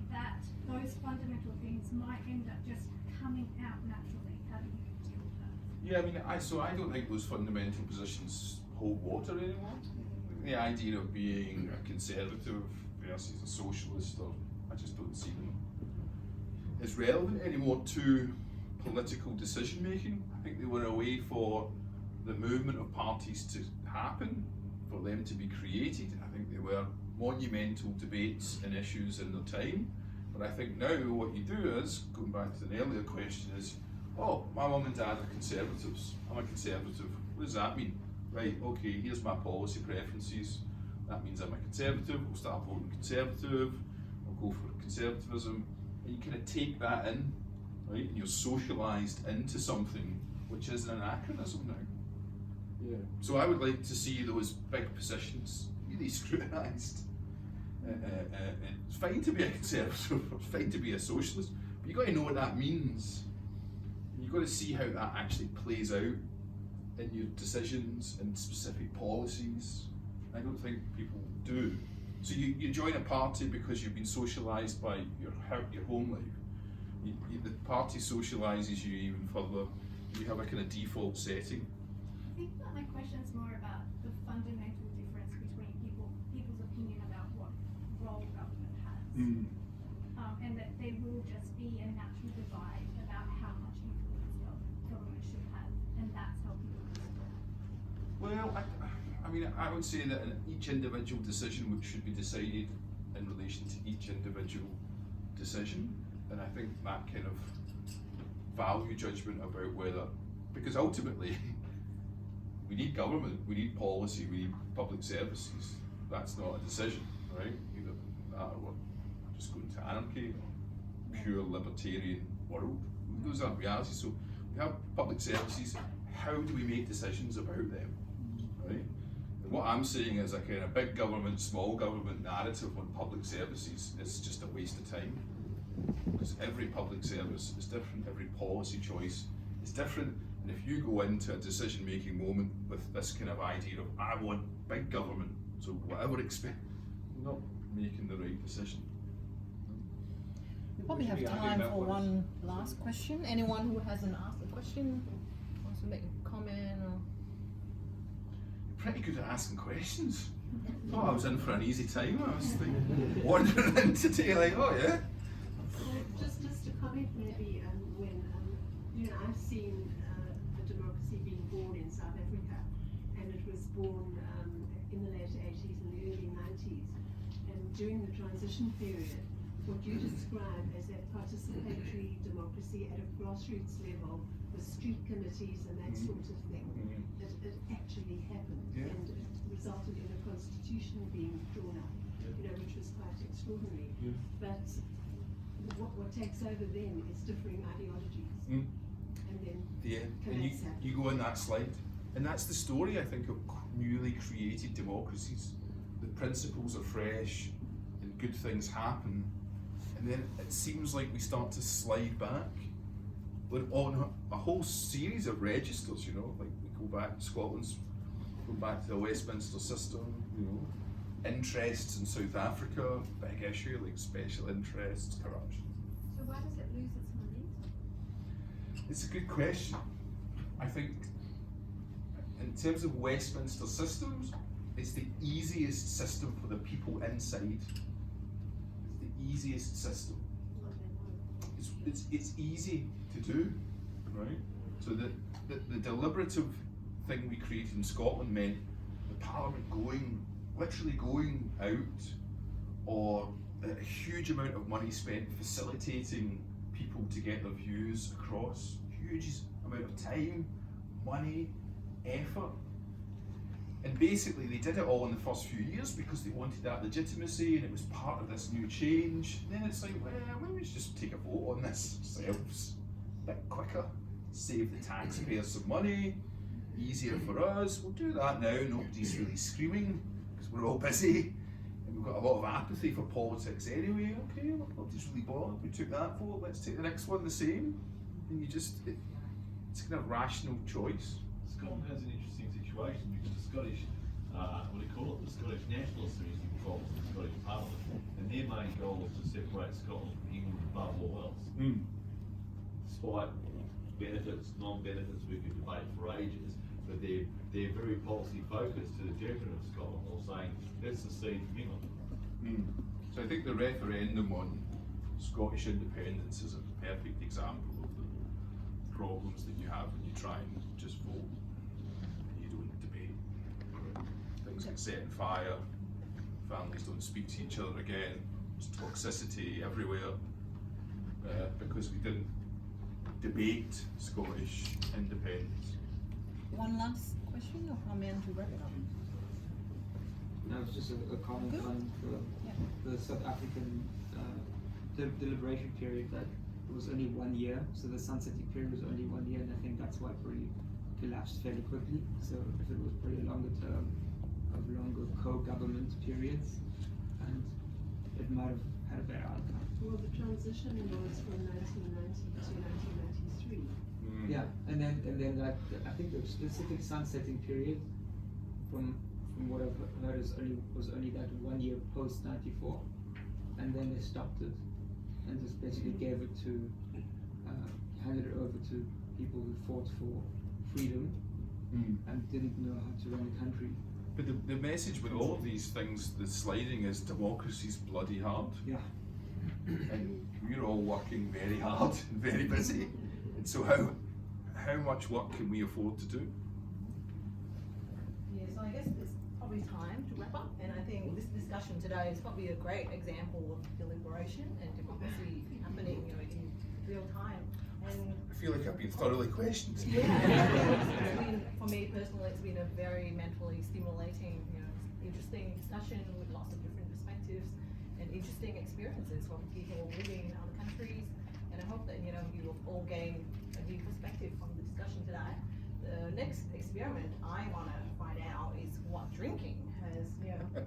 those fundamental things might end up just coming out naturally. How do you deal with that? Yeah, I mean, I don't think those fundamental positions hold water anymore. The idea of being a conservative versus a socialist, I just don't see them as relevant anymore to political decision making. I think they were a way for the movement of parties to happen, for them to be created. I think they were monumental debates and issues in their time. But I think now what you do is, going back to an earlier question, is, oh, my mum and dad are conservatives. I'm a conservative. What does that mean? Right, okay, here's my policy preferences. That means I'm a conservative. We'll start voting conservative. I'll go for conservatism. And you kind of take that in, right? And you're socialised into something which is an anachronism now. Yeah. So I would like to see those big positions really scrutinised. It's fine to be a conservative, it's fine to be a socialist, but you've got to know what that means. You've got to see how that actually plays out in your decisions and specific policies. I don't think people do. So you join a party because you've been socialised by your home life. The party socialises you even further. You have a kind of default setting. I think that my question is more about the fundamental difference between people's opinion about what role government has, and that there will just be a natural divide about how much influence government should have, and that's how people respond. Well, I mean, I would say that each individual decision should be decided in relation to each individual decision, and I think that kind of value judgment about whether, because ultimately we need government, we need policy, we need public services. That's not a decision, right? Either that or we're just going to anarchy or pure libertarian world. Those aren't realities. So we have public services. How do we make decisions about them, right? And what I'm saying is a kind of big government, small government narrative on public services is just a waste of time, because every public service is different, every policy choice is different, and if you go into a decision-making moment with this kind of idea of I want big government, so whatever expense, you're not making the right decision. We probably have time for one last question. Anyone who hasn't asked a question, wants to make a comment or? Pretty good at asking questions. Oh, I was in for an easy time. I was like, wandering in today, like, oh yeah. Just to comment maybe when I've seen a democracy being born in South Africa, and it was born in the late 80s and the early 90s, and during the transition period, what you describe as that participatory democracy at a grassroots level with street committees and that sort of thing, it actually happened, and it resulted in a constitution being drawn up, which was quite extraordinary. But what takes over then is differing ideologies, and then and you go on that slide, and that's the story, I think, of newly created democracies. The principles are fresh, and good things happen, and then it seems like we start to slide back. We're on a whole series of registers, like we go back to Scotland's, go back to the Westminster system, interests in South Africa, big issue, like special interests, corruption. So why does it lose its momentum? It's a good question. I think in terms of Westminster systems, it's the easiest system for the people inside. It's the easiest system. It's easy to do, right? So the deliberative thing we created in Scotland meant the Parliament literally going out, or a huge amount of money spent facilitating people to get their views across, huge amount of time, money, effort. And basically they did it all in the first few years because they wanted that legitimacy, and it was part of this new change. And then it's like, well, why don't we just take a vote on this ourselves a bit quicker, save the taxpayers some money, easier for us. We'll do that now, nobody's really screaming because we're all busy and we've got a lot of apathy for politics anyway. Okay, nobody's really bothered, we took that vote, let's take the next one the same. And it's kind of rational choice. Scotland has an interesting situation because the Scottish, the Scottish nationalists are using problems in the Scottish Parliament, and their main goal is to separate Scotland from England above all else. Despite benefits, non-benefits, we could debate for ages, but they're very policy focused to the detriment of Scotland, or saying, let's secede from England. So I think the referendum on Scottish independence is a perfect example of the problems that you have when you try and just vote. You don't debate. Things get set on fire, families don't speak to each other again, there's toxicity everywhere, because we didn't debate Scottish independence. One last question or comment to wrap it up? No, it's just a comment on the South African deliberation period, that it was only 1 year, so the sunsetting period was only 1 year, and I think that's why it really collapsed fairly quickly. So if it was pretty a longer term of longer co-government periods, and it might have had a better outcome. Well, the transition was from 1990 to 1993. Yeah, and then that, I think the specific sunsetting period, from what I've heard, was only that 1 year post 94, and then they stopped it and just basically gave it to handed it over to people who fought for freedom and didn't know how to run the country. But the message with all of these things, the sliding, is democracy's bloody hard. Yeah. And we're all working very hard and very busy. And so how much work can we afford to do? Yes, I guess there's probably time to wrap up, and I think this discussion today is probably a great example of deliberation and democracy happening, you know, in real time. And I feel like I've been thoroughly questioned. yeah, it's been, for me personally, it's been a very mentally stimulating, you know, interesting discussion with lots of different perspectives and interesting experiences from people living in other countries. And I hope that, you know, you will all gain a new perspective from the discussion today. The next experiment I want to find out is what drinking has, you know,